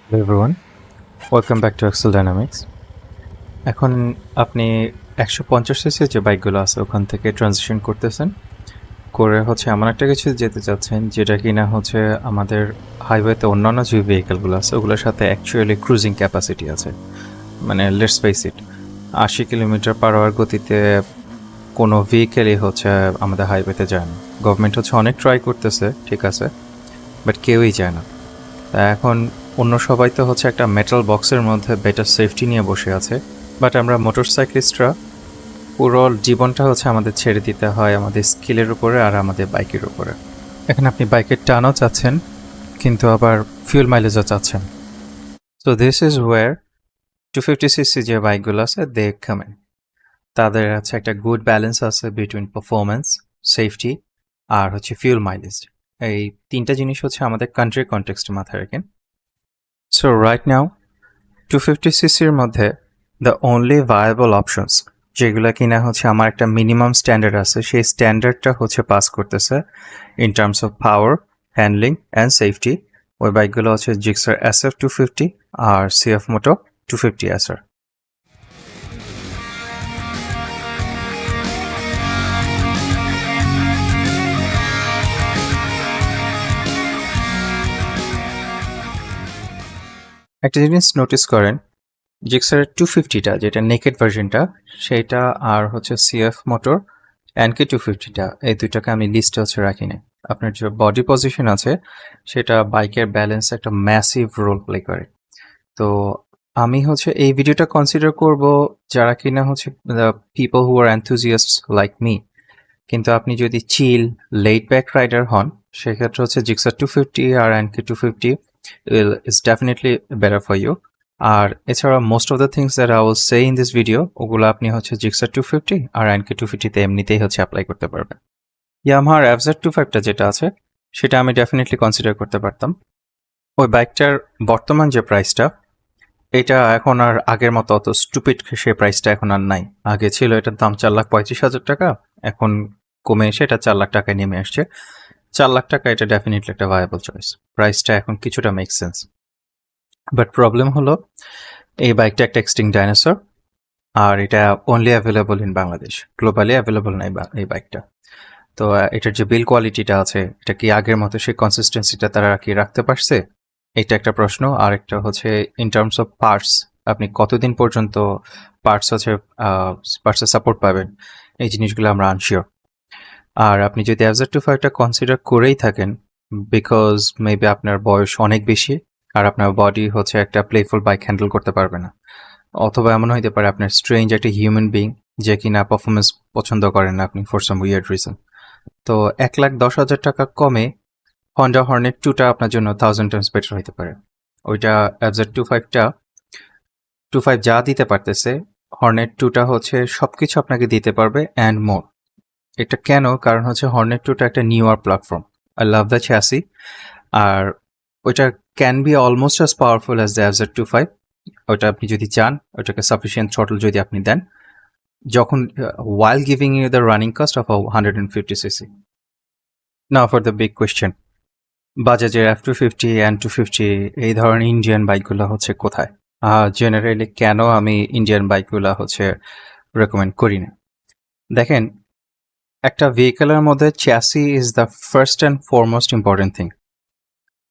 Hello everyone, welcome back to Axel Dynamics. এখন আপনি 150 CC যে বাইকগুলো আছে ওখান থেকে ট্রানজিশন করতেছেন করে এমন একটা কিছু যেতে চাচ্ছেন যেটা কিনা আমাদের হাইওয়েতে অন্যান্য যে ভেহিকেলগুলো আছে ওগুলোর সাথে অ্যাকচুয়ালি ক্রুজিং ক্যাপাসিটি আছে। মানে let's face it, 80 kilometre per hour গতিতে কোনো ভেহিকেলই আমাদের হাইওয়েতে যায় না। গভর্নমেন্ট অনেক ট্রাই করতেছে, ঠিক আছে, বাট কেউই যায় না। তা এখন অন্য সবাই তো একটা মেটাল বক্সের মধ্যে বেটার সেফটি নিয়ে বসে আছে, বাট আমরা মোটরসাইক্লিস্টরা পুরো জীবনটা আমাদের ছেড়ে দিতে হয় আমাদের স্কিলের উপরে আর আমাদের বাইকের উপরে। এখানে আপনি বাইকের টানও চাচ্ছেন কিন্তু আবার ফিউল মাইলেজও চাচ্ছেন। So this is war 250cc যে বাইকগুলো আছে দে কাম ইন। তাদের একটা গুড ব্যালেন্স আছে বিটুইন পারফরমেন্স, সেফটি আর ফিউল মাইলেজ। এই তিনটা জিনিস আমাদের কান্ট্রির কনটেক্সটে মাথায় রাখেন। সো রাইট নাও 250সিসির মধ্যে দ্য অনলি ভায়াবল অপশনস যেগুলো কিনা আমার একটা মিনিমাম স্ট্যান্ডার্ড আছে, সেই স্ট্যান্ডার্ডটা পাস করতেছে in terms of power, handling and safety. ওই বাইকগুলো জিক্সার SF250 আর CF মোটো 250SR। একটা জিনিস নোটিস করেন, জিক্সার 250টা যেটা নেকেড ভার্সনটা সেটা আর CF মোটর NK250টা, এই দুইটাকে আমি লিস্টে রাখি না। আপনার যে বডি পজিশন আছে সেটা বাইকের ব্যালেন্স একটা ম্যাসিভ রোল প্লে করে। তো আমি এই ভিডিওটা কনসিডার করব যারা কিনা people who are enthusiast like me. কিন্তু আপনি যদি চিল লেট ব্যাক রাইডার হন সেক্ষেত্রে জিক্সার 250 আর NK250 is definitely better for you. আর এছাড়া most of the things that I will say in this video ওগুলো আপনি জিক্সার 250 আর NK250তে এমনিতেই অ্যাপ্লাই করতে পারবেন। ইয়ামাহার FZ25টা যেটা আছে সেটা আমি ডেফিনেটলি কনসিডার করতে পারতাম। ওই বাইকটার বর্তমান যে প্রাইসটা এটা এখন আর আগের মতো অত স্টুপিড সে প্রাইসটা এখন আর নাই। আগে ছিল এটার দাম 4,35,000 টাকা, এখন কমে এসে এটা 4 লাখ টাকায় নেমে আসছে। 4 লাখ টাকা এটা ডেফিনেটলি একটা ভায়াবল চয়েস, প্রাইসটা এখন কিছুটা মেক সেন্স। বাট প্রবলেম হলো এই বাইকটা একটা এক্সটিংক্ট ডাইনোসর আর এটা only available in Bangladesh, globally available নাই এই বাইকটা। তো এটার যে বিল কোয়ালিটিটা আছে এটা কি আগের মতো সেই কনসিস্টেন্সিটা তারা কি রাখতে পারছে, এটা একটা প্রশ্ন। আর একটা ইন টার্মস অফ পার্টস, আপনি কতদিন পর্যন্ত পার্টসের সাপোর্ট পাবেন, এই জিনিসগুলো আমরা আনশিওর। আর আপনি যদি FZ25টা কনসিডার করেই থাকেন বিকজ মেবি আপনার বয়স অনেক বেশি আর আপনার বডি একটা প্লেফুল বাইক হ্যান্ডেল করতে পারবে না, অথবা এমন হইতে পারে আপনার স্ট্রেঞ্জ একটা হিউম্যান বিং যে কিনা পারফরমেন্স পছন্দ করেন না আপনি ফর সাম উইয়ার্ড রিজন। তো 1,10,000 টাকা কমে হন্ডা হর্নেট 2টা আপনার জন্য 1000 টাইমস বেটার হইতে পারে। ওইটা FZ25টা 25 যা দিতে পারতেছে হর্নেট 2টা সবকিছু আপনাকে দিতে পারবে অ্যান্ড মোর। এটা কেন? কারণ হর্নেট 2টা একটা newer platform. I love the chassis. আর ওইটা can be almost as powerful as the FZ25। ওইটা আপনি যদি চান ওইটাকে সাফিসিয়েন্ট থ্রটল যদি আপনি দেন যখন while giving you the running cost of a 150cc. Now for the big question, বাজাজের F250 and 250 এই ধরনের ইন্ডিয়ান বাইকগুলো কোথায়? জেনারেলি কেন আমি ইন্ডিয়ান বাইকগুলো রেকমেন্ড করি না? দেখেন, একটা ভেহিকেলের মধ্যে chassis is the first and foremost important thing.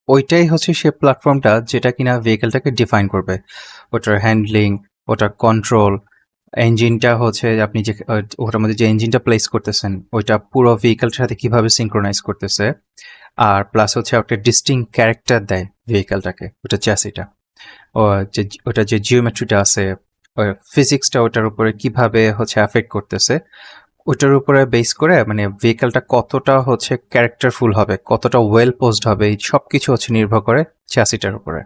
ওইটাই সে প্ল্যাটফর্মটা যেটা কিনা ভেহিকেলটাকে ডিফাইন করবে। ওটার হ্যান্ডলিং, ওটার কন্ট্রোল, ইঞ্জিনটা আপনি যে ওটার মধ্যে যে ইঞ্জিনটা প্লেস করতেছেন ওইটা পুরো ভেহিকেলটার সাথে কিভাবে সিঙ্ক্রোনাইজ করতেছে, আর প্লাস একটা ডিস্টিং ক্যারেক্টার দেয় ভেহিকেলটাকে ওটা চ্যাসিটা। ও যে ওটা যে জিওমেট্রিটা আছে, ফিজিক্সটা ওটার উপরে কিভাবে অ্যাফেক্ট করতেছে, ওটার উপরে বেস করে মানে ভেহিকেলটা কতটা ক্যারেক্টারফুল হবে, কতটা ওয়েল পোজড হবে, এই সব কিছু নির্ভর করে চ্যাসিটার উপরে।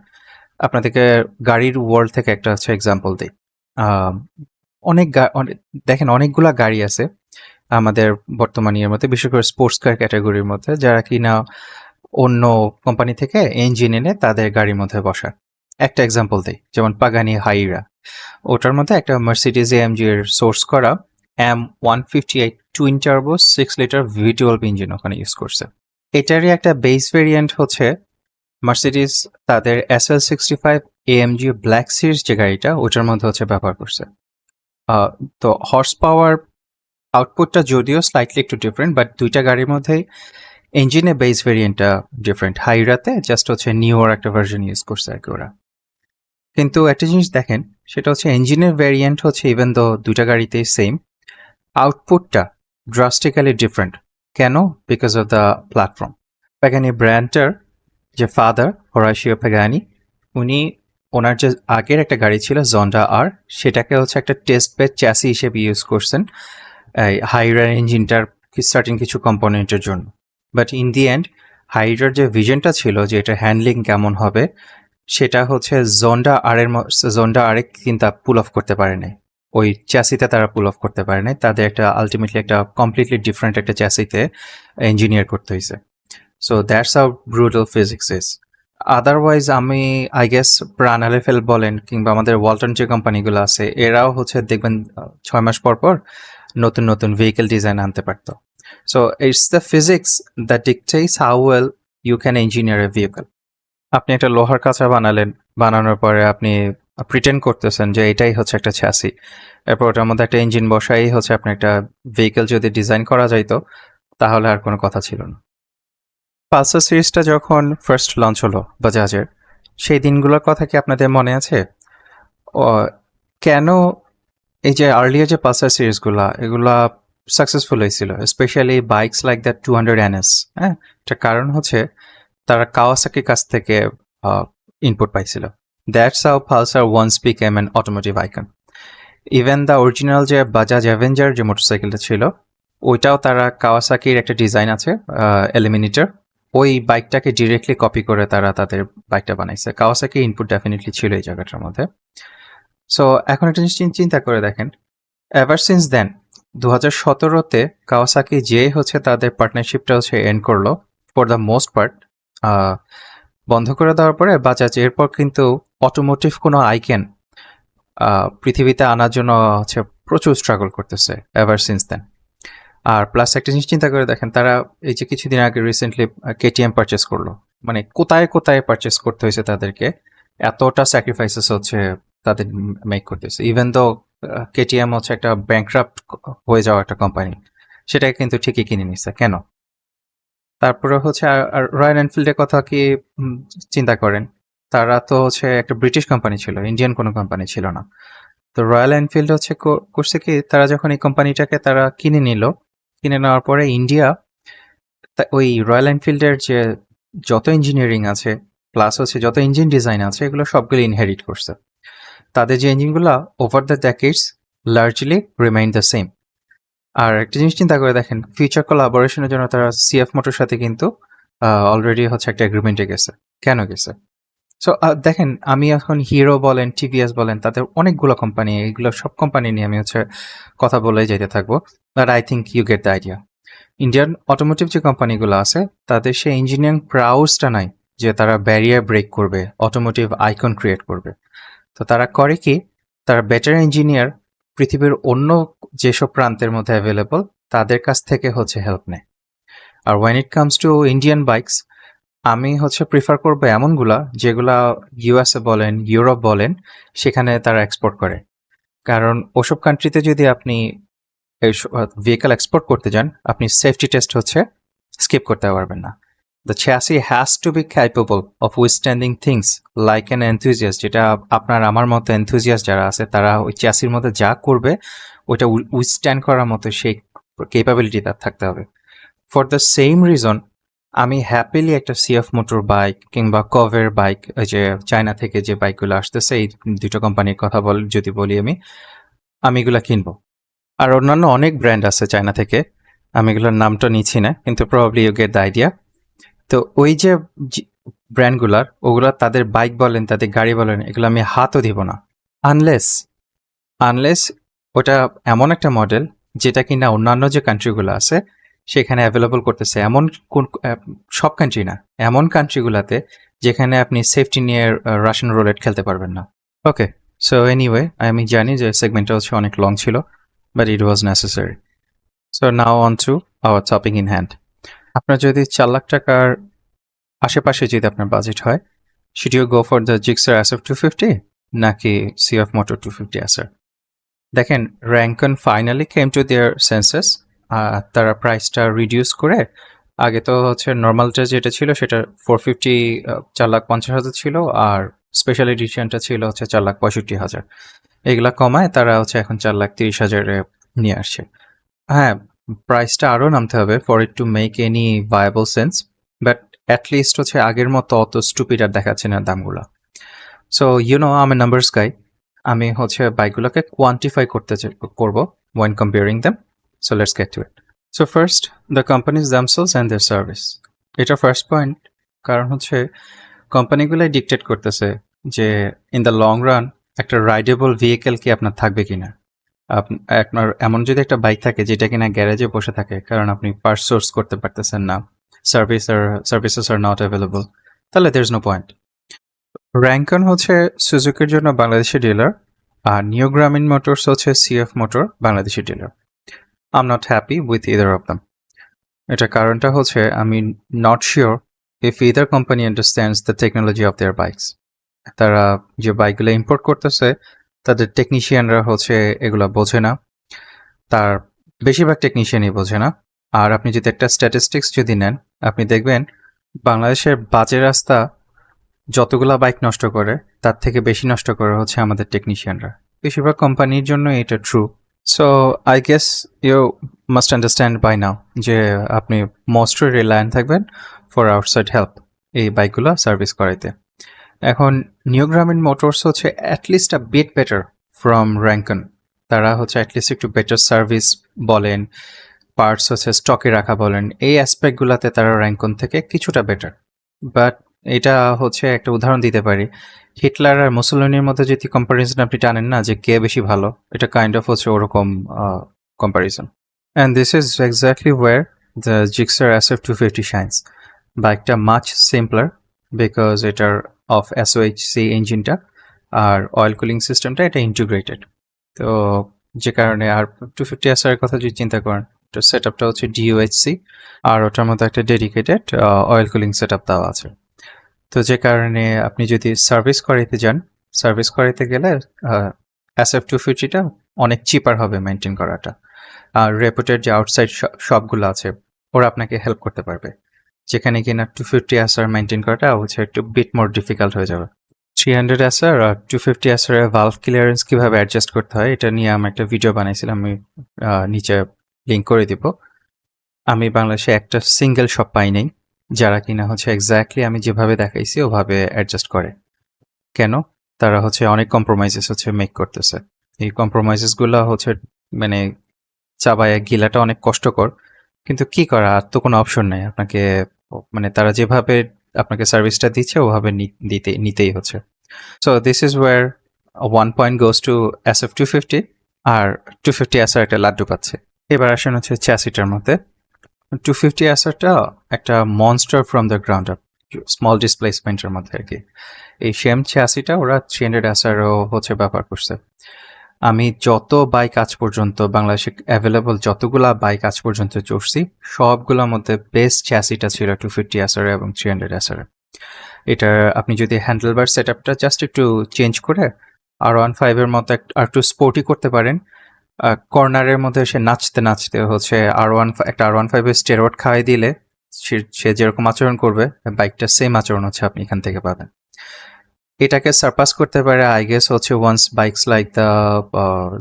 আপনাদেরকে গাড়ির ওয়ার্ল্ড থেকে একটা এক্সাম্পল দিই। দেখেন অনেকগুলা গাড়ি আছে আমাদের বর্তমান ইয়ের মধ্যে, বিশেষ করে স্পোর্টস কার ক্যাটাগরির মধ্যে, যারা কিনা অন্য কোম্পানি থেকে ইঞ্জিন এনে তাদের গাড়ির মধ্যে বসায়। একটা এক্সাম্পল দিই, যেমন পাগানি হাইরা, ওটার মধ্যে একটা মার্সিডিজ AMG এর সোর্স করা M158 twin turbo 6 litre V12 engine ওখানে ইউজ করছে। এটারই একটা বেস ভেরিয়েন্ট মার্সিডিজ তাদের SL65 AMG ব্ল্যাক সিরিজ যে গাড়িটা ওটার মধ্যে হচ্ছে ব্যবহার করছে। তো হর্স পাওয়ার আউটপুটটা যদিও স্লাইটলি একটু ডিফারেন্ট, বাট দুইটা গাড়ির মধ্যেই ইঞ্জিনের বেস ভেরিয়েন্টটা ডিফারেন্ট। হাইরাতে জাস্ট হচ্ছে নিউর একটা ভার্সন ইউজ করছে আর কি ওরা। কিন্তু একটা জিনিস দেখেন, সেটা হচ্ছে ইঞ্জিনের ভ্যারিয়েন্ট হচ্ছে ইভেন দো দুইটা গাড়িতেই সেম, আউটপুটটা ড্রাস্টিক্যালি ডিফারেন্ট। কেন? Because of the platform. Pagani ব্র্যান্ডটার যে ফাদার হরাশিও প্যাগানি, উনি ওনার যে আগের একটা গাড়ি ছিল জন্ডা আর, সেটাকে হচ্ছে একটা টেস্ট বেড চ্যাসি হিসেবে ইউজ করছেন এই হাইরার ইঞ্জিনটার সার্টেন কিছু কম্পোনেন্টের জন্য। বাট ইন দি এন্ড হাইরার যে ভিশনটা ছিল যে এটা হ্যান্ডলিং কেমন হবে, সেটা হচ্ছে জন্ডা আরে কিন্তু পুল অফ করতে পারে নাই। ওই চ্যাসিতে তারা পুল অফ করতে পারে নাই। তাদের একটা আলটিমেটলি একটা কমপ্লিটলি ডিফারেন্ট একটা চ্যাসিতে ইঞ্জিনিয়ার করতে হয়েছে। So that's how brutal physics is. Otherwise আমি আই গেস প্রাণ আলেফেল বলেন কিংবা আমাদের ওয়ালটন যে কোম্পানিগুলো আছে, এরাও হচ্ছে দেখবেন 6 মাস পর পর নতুন নতুন ভেহিকেল ডিজাইন আনতে পারতো। So it's the physics that dictates how well you can engineer a vehicle. আপনি একটা লোহার কাঁচা বানালেন, বানানোর পরে আপনি প্রিটেন্ড করতেছেন যে এটাই হচ্ছে একটা চ্যাসি, এরপর ওটার মধ্যে একটা ইঞ্জিন বসাই হচ্ছে আপনি একটা ভেহিকেল যদি ডিজাইন করা যাইতো, তাহলে আর কোনো কথা ছিল না। পালসার সিরিজটা যখন ফার্স্ট লঞ্চ হলো বাজাজের, সেই দিনগুলোর কথা কি আপনাদের মনে আছে? কেন এই যে আর্লিয়ার যে পালসার সিরিজগুলা এগুলা সাকসেসফুল হয়েছিল, specially bikes like that 200 NS? হ্যাঁ, এটার কারণ হচ্ছে তারা কাওয়াসাকির কাছ থেকে ইনপুট পাইছিল। That's how Pulsar once became an automotive icon. Even the original যে বাজাজ অ্যাভেঞ্জার যে মোটরসাইকেলটা ছিল, ওইটাও তারা কাওয়াসাকির একটা ডিজাইন আছে এলিমিনেটর, ওই বাইকটাকে ডিরেক্টলি কপি করে তারা তাদের বাইকটা বানাইছে। কাওয়াসাকি ইনপুট ডেফিনেটলি ছিল এই জায়গাটার মধ্যে। সো এখন একটা জিনিস চিন্তা করে দেখেন, এভার সিন্স দেন 2017-তে কাওয়াসাকি যে হচ্ছে তাদের পার্টনারশিপটা হচ্ছে এন্ড করলো ফর দ্য মোস্ট পার্ট, বন্ধ করে দেওয়ার পরে বাজাজ এরপর কিন্তু অটোমোটিভ কোনো আইকেন পৃথিবীতে আনার জন্য হচ্ছে প্রচুর স্ট্রাগল করতেছে এভার সিন্স দেন। আর প্লাস একটা জিনিস চিন্তা করে দেখেন, তারা এই যে কিছুদিন আগে রিসেন্টলি KTM পারচেস করলো, মানে কোথায় কোথায় পারচেস করতে হয়েছে তাদেরকে, এতটা স্যাক্রিফাইসেস হচ্ছে তাদের মেক করতেছে। ইভেন দো KTM হচ্ছে একটা ব্যাংক্রাফট হয়ে যাওয়া একটা কোম্পানি, সেটাকে কিন্তু ঠিকই কিনে নিচ্ছে। কেন? তারপরে হচ্ছে আর রয়্যাল এনফিল্ডের কথা কি চিন্তা করেন, তারা তো হচ্ছে একটা ব্রিটিশ কোম্পানি ছিল, ইন্ডিয়ান কোনো কোম্পানি ছিল না। তো রয়্যাল এনফিল্ড হচ্ছে করছে কি, তারা যখন এই কোম্পানিটাকে তারা কিনে নেওয়ার পরে ইন্ডিয়া ওই রয়্যাল এনফিল্ডের যে যত ইঞ্জিনিয়ারিং আছে প্লাস হচ্ছে যত ইঞ্জিন ডিজাইন আছে, এগুলো সবগুলো ইনহেরিট করছে। তাদের যে ইঞ্জিনগুলো over the decades largely remain the same. আর একটা জিনিস চিন্তা করে দেখেন, ফিউচার কোলাবোরেশনের জন্য তারা CF মোটর সাথে কিন্তু অলরেডি হচ্ছে একটা এগ্রিমেন্টে গেছে। কেন গেছে? সো দেখেন, আমি এখন হিরো বলেন, TVS বলেন, তাদের অনেকগুলো কোম্পানি, এইগুলো সব কোম্পানি নিয়ে আমি হচ্ছে কথা বলেই যেতে থাকবো, but I think you get the idea. Indian automotive যে কোম্পানিগুলো আছে, তাদের সেই ইঞ্জিনিয়ারিং প্রাউসটা নাই যে তারা ব্যারিয়ার ব্রেক করবে, অটোমোটিভ আইকন ক্রিয়েট করবে। তো তারা করে কি, তারা বেটার ইঞ্জিনিয়ার পৃথিবীর অন্য যেসব প্রান্তের মধ্যে অ্যাভেলেবল, তাদের কাছ থেকে হচ্ছে হেল্প নেয়। আর when it comes to Indian bikes, আমি হচ্ছে প্রিফার করবো এমনগুলা যেগুলা USA বলেন, ইউরোপ বলেন, সেখানে তারা এক্সপোর্ট করে। কারণ ওসব কান্ট্রিতে যদি আপনি ভেহিকেল এক্সপোর্ট করতে যান, আপনি সেফটি টেস্ট হচ্ছে স্কিপ করতে পারবেন না। The chassis has to be capable of withstanding things like an enthusiast, যেটা আপনার আমার মতো এনথুজিয়াস্ট যারা আছে তারা ওই চ্যাসির মধ্যে যা করবে ওইটা উইথস্ট্যান্ড করার মতো সেই ক্যাপাবিলিটি তার থাকতে হবে। ফর দ্য সেম রিজন আমি হ্যাপিলি একটা CF মোটর বাইক কিংবা কভের বাইক, ওই যে চায়না থেকে যে বাইকগুলো আসতেছে, এই দুটো কোম্পানির কথা যদি বলি আমি এগুলো কিনবো। আর অন্যান্য অনেক ব্র্যান্ড আছে চায়না থেকে, আমি এগুলোর নামটা নিচ্ছি না, কিন্তু probably you get the idea. তো ওই যে ব্র্যান্ডগুলার, ওগুলো তাদের বাইক বলেন, তাদের গাড়ি বলেন, এগুলো আমি হাতও দিব না, আনলেস ওটা এমন একটা মডেল যেটা কিনা অন্যান্য যে কান্ট্রিগুলো আছে সেখানে অ্যাভেলেবল করতেছে। এমন সব কান্ট্রি না, এমন কান্ট্রিগুলোতে যেখানে আপনি সেফটি নিয়ে রাশিয়ান রুলেট খেলতে পারবেন না। ওকে, সো এনিওয়ে, আমি জানি যে সেগমেন্টটা হচ্ছে অনেক লং ছিল, but it was necessary. So now on to our topic in hand. আপনার যদি 4 লাখ টাকার আশেপাশে যদি আপনার বাজেট হয়, should you go for the Gixxer SF250 নাকি CF Motor 250 SR? দেখেন, Rankon finally came to their senses. তারা প্রাইসটা রিডিউস করে, আগে তো হচ্ছে নর্মালটা যেটা ছিল সেটা 450 4,50,000 ছিল, আর স্পেশাল এডিশনটা ছিল হচ্ছে 4,65,000। এগুলা কমায় তারা হচ্ছে এখন 4,30,000-এ নিয়ে আসছে। হ্যাঁ, প্রাইসটা আরও নামতে হবে for it to make any viable sense, but at least হচ্ছে আগের মতো অত স্টুপিড আর দেখাচ্ছে না দামগুলো। সো আমি নাম্বারস গাই, আমি হচ্ছে বাইকগুলোকে কোয়ান্টিফাই করবো when comparing them. So let's get to it. So first, the companies themselves and their service. এটা ফার্স্ট পয়েন্ট, কারণ হচ্ছে কোম্পানিগুলাই ডিকটেট করতেছে যে ইন দ্য লং রান একটা রাইডেবল ভেহিকেল কি আপনার থাকবে কিনা। আপনার এমন যদি একটা বাইক থাকে যেটা কিনা গ্যারেজে বসে থাকে, কারণ আপনি পার্টস সোর্স করতে পারতেছেন না, সার্ভিসেস আর নট অ্যাভেলেবল, তাহলে there is no point. Rancon হচ্ছে সুজুকির জন্য বাংলাদেশি ডিলার, আর নিউ গ্রামীণ মোটরস হচ্ছে CF motor Bangladeshi dealer. I am not happy with either of them. এটার কারণটা হচ্ছে আমি not sure if either company understands the technology of their bikes. তারা যে বাইকগুলো ইম্পোর্ট করতেছে তাদের টেকনিশিয়ানরা হচ্ছে এগুলো বোঝে না, তার বেশিরভাগ টেকনিশিয়ানই বোঝে না। আর আপনি যদি একটা স্ট্যাটিস্টিক্স যদি নেন, আপনি দেখবেন বাংলাদেশের বাজে রাস্তা যতগুলা বাইক নষ্ট করে তার থেকে বেশি নষ্ট করে হচ্ছে আমাদের টেকনিশিয়ানরা। বেশিরভাগ কোম্পানির জন্য এটা true. So I guess you must understand by now যে আপনি মোস্টলি রিলায়েন্ট থাকবেন ফর আউটসাইড হেল্প এই বাইকগুলো সার্ভিস করাইতে। এখন নিউ গ্রামীণ মোটরস হচ্ছে at least a bit better from Rancon. তারা হচ্ছে অ্যাটলিস্ট একটু বেটার সার্ভিস বলেন, পার্টস হচ্ছে স্টকে রাখা বলেন, এই অ্যাসপেক্টগুলোতে তারা র্যাঙ্কন থেকে কিছুটা বেটার। বাট এটা হচ্ছে একটা উদাহরণ দিতে পারি, হিটলার আর মুসোলিনির মধ্যে যদি কম্পারিজন আপনি টানেন না যে কে বেশি ভালো, এটা কাইন্ড অফ হচ্ছে ওরকম comparison. And this is exactly where the Gixxer SF250 shines. বাইকটা মাচ সিম্পলার বিকজ এটার অফ SOHC ইঞ্জিনটা আর অয়েল কুলিং সিস্টেমটা এটা ইন্টিগ্রেটেড। তো যে কারণে আর 250 SR এর কথা যদি চিন্তা করেন, তো সেট আপটা হচ্ছে DOHC, আর ওটার মধ্যে একটা dedicated oil cooling set up দেওয়া আছে। তো যে কারণে আপনি যদি সার্ভিস করাইতে যান, সার্ভিস করাইতে গেলে SF250টা অনেক চিপার হবে মেনটেন করাটা। আর রেপুটেড যে আউটসাইড শপগুলো আছে ওরা আপনাকে হেল্প করতে পারবে, যেখানে কিনা 250 SR মেনটেন করাটা হচ্ছে একটু বিট মোর ডিফিকাল্ট হয়ে যাবে। 300 SR আর 250 SR এর ভালভ ক্লিয়ারেন্স কীভাবে অ্যাডজাস্ট করতে হয় এটা নিয়ে আমি একটা ভিডিও বানাইছিলাম, আমি নিচে লিঙ্ক করে দিব। আমি বাংলাদেশে একটা সিঙ্গেল শপ পাই নাই যারা কিনা হচ্ছে এক্স্যাক্টলি আমি যেভাবে দেখাইছি ওভাবে অ্যাডজাস্ট করে। কেন? তারা হচ্ছে অনেক কম্প্রোমাইজেস হচ্ছে মেক করতেছে। এই কম্প্রোমাইজেসগুলো হচ্ছে মানে চাবায় গিলাটা অনেক কষ্টকর, কিন্তু কি করা, আর তো কোনো অপশন নেই আপনাকে, মানে তারা যেভাবে আপনাকে সার্ভিসটা দিচ্ছে ওভাবে নিতেই হচ্ছে। So this is where 1 point goes to SF250, আর 250 SR একটা লাড্ডু পাচ্ছে। এবার আসেন হচ্ছে চ্যাসিটার মধ্যে। 250 SRটা একটা monster from the ground up, small ডিসপ্লেসমেন্টের মধ্যে আর কি। এই সেম চ্যাসিটা ওরা 300 SRও হচ্ছে ব্যবহার করছে। আমি যত বাইক আজ পর্যন্ত বাংলাদেশে অ্যাভেলেবল যতগুলা বাইক আজ পর্যন্ত চড়ছি সবগুলোর মধ্যে বেস্ট চ্যাসিটা ছিল 250 SR এবং 300 SR। এটা আপনি যদি হ্যান্ডেলবার সেট আপটা জাস্ট একটু চেঞ্জ করে R15 এর মতো আর একটু স্পোর্টি করতে পারেন, কর্নারের মধ্যে সে নাচতে নাচতে হচ্ছে একটা R15 এর স্টেরয়েড খাওয়াই দিলে সে যেরকম আচরণ করবে বাইকটা সেম আচরণ হচ্ছে আপনি এখান থেকে পাবেন। এটাকে সারপাস করতে পারে আই গেস হচ্ছে once bikes like the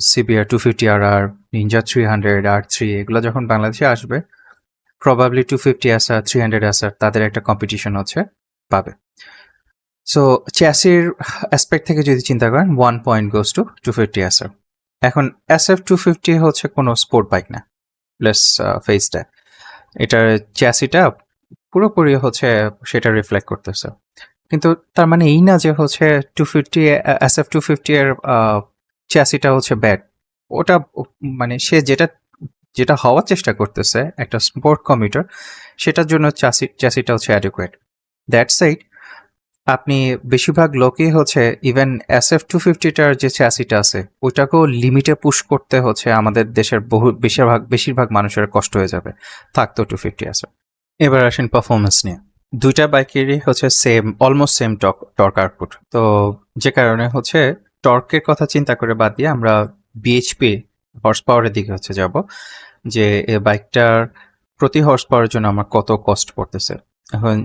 CBR 250RR, Ninja 300, R3 এগুলো যখন বাংলাদেশে আসবে প্রবাবলি 250 SR 300 SR তাদের একটা কম্পিটিশন হচ্ছে পাবে। সো চ্যাসির অ্যাসপেক্ট থেকে যদি চিন্তা করেন 1 পয়েন্ট গোজ টু 250 SR। এখন SF250 হচ্ছে কোনো স্পোর্ট বাইক না, লেটস ফেস দ্যাট। এটার চ্যাসিটা পুরোপুরি হচ্ছে সেটা রিফ্লেক্ট করতেছে, কিন্তু তার মানে এই না যে হচ্ছে 250 SF250 এর চ্যাসিটা হচ্ছে ব্যাড। ওটা মানে সে যেটা হওয়ার চেষ্টা করতেছে একটা স্পোর্ট কমিউটার, সেটার জন্য চ্যাসিটা হচ্ছে অ্যাডিকুয়েট। দ্যাট সাইড আপনি বেশিরভাগ লোকই হচ্ছে ইভেন SF250টার যে চ্যাসিটা আছে ওইটাকেও লিমিটে পুশ করতে হচ্ছে আমাদের দেশের বেশিরভাগ মানুষের কষ্ট হয়ে যাবে, থাকতো 250 আছে। এবার আসেন পারফরমেন্স নিয়ে। দুইটা বাইকেরই হচ্ছে অলমোস্ট সেম টর্ক আউটপুট। তো যে কারণে হচ্ছে টর্কের কথা চিন্তা করে বাদ দিয়ে আমরা বিএইচপি হর্স পাওয়ারের দিকে হচ্ছে যাব, যে এই বাইকটার প্রতি হর্স পাওয়ারের জন্য আমার কত কস্ট পড়তেছে। এখন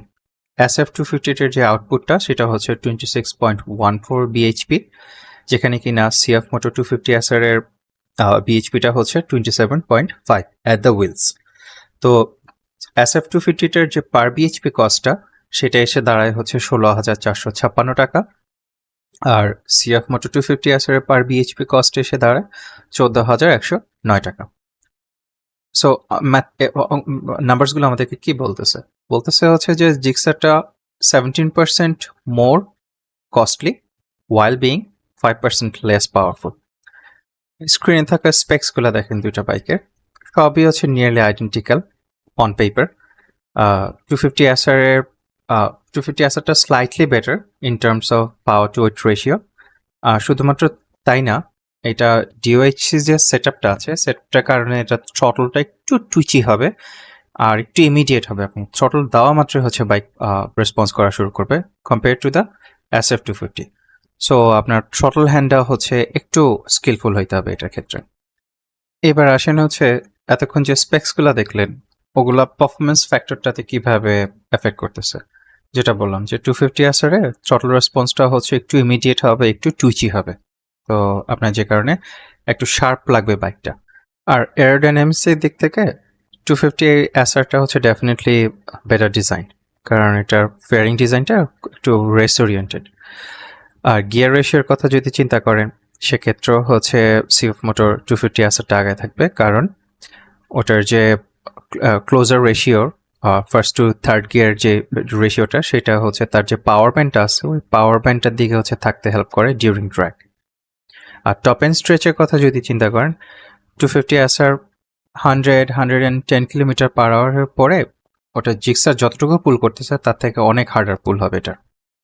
SF250 যে আউটপুটটা সেটা হচ্ছে 26.14 বিএইচপি, যেখানে কিনা সিএফ মোটর 250 এর বিএইচপিটা হচ্ছে 27.5 অ্যাট দ্য হুইলস। তো SF250 যে পার বিএইচপি কস্টটা সেটা এসে দাঁড়ায় হচ্ছে 16,456 টাকা, আর সিএফ মোটর 250 এর পার বিএইচপি কস্ট এসে দাঁড়ায় 14,109 টাকা। সো নাম্বারসগুলো আমাদেরকে কি বলতেছে? বলতেছে হচ্ছে যে জিক্সারটা 17% more costly while being 5% less powerful. স্ক্রিনে থাকা স্পেক্সগুলো দেখেন দুইটা বাইকের, সবই হচ্ছে নিয়ারলি আইডেন্টিক্যাল অন পেপার। 250 এর 250টা slightly better in terms of power to weight ratio. শুধুমাত্র তাই না, এটা ডিওএইচসি যে সেটআপটা আছে সেটআপটার কারণে এটা থ্রটলটা একটু টুইচি হবে আর একটু ইমিডিয়েট হবে। আপনি থ্রটল দেওয়া মাত্রই হচ্ছে বাইক রেসপন্স করা শুরু করবে compare to the SF250। So আপনার থ্রটল হ্যান্ডটা হচ্ছে একটু স্কিলফুল হইতে হবে এটার ক্ষেত্রে। এবার আসেন হচ্ছে এতক্ষণ যে স্পেক্সগুলো দেখলেন ওগুলা পারফরমেন্স ফ্যাক্টরটাতে কিভাবে এফেক্ট করতেছে। যেটা বললাম যে 250 এর থ্রটল রেসপন্সটা হচ্ছে একটু ইমিডিয়েট হবে, একটু টুইচি হবে। তো আপনার যে কারণে একটু শার্প লাগবে বাইকটা। আর এরোডাইনামিক্সের দিক থেকে 250 হচ্ছে ডেফিনেটলি বেটার ডিজাইন, কারণ এটার ফেয়ারিং ডিজাইনটা একটু রেস ওরিয়েন্টেড। আর গিয়ার রেশিওর কথা যদি চিন্তা করেন সেক্ষেত্রেও হচ্ছে সিএফ মোটর 250 আগে থাকবে, কারণ ওটার যে ক্লোজার রেশিওর ফার্স্ট টু থার্ড গিয়ার যে রেশিওটা সেটা হচ্ছে তার যে পাওয়ার ব্যান্ডটা আছে ওই পাওয়ার ব্যান্ডটার দিকে হচ্ছে থাকতে হেল্প করে ডিউরিং ট্র্যাক। আর টপ এন্ড স্ট্রেচের কথা যদি চিন্তা করেন 250 110 কিলোমিটার পার আওয়ারের পরে ওটা জিক্সার যতটুকু পুল করতেছে তার থেকে অনেক হার্ডার পুল হবে এটা।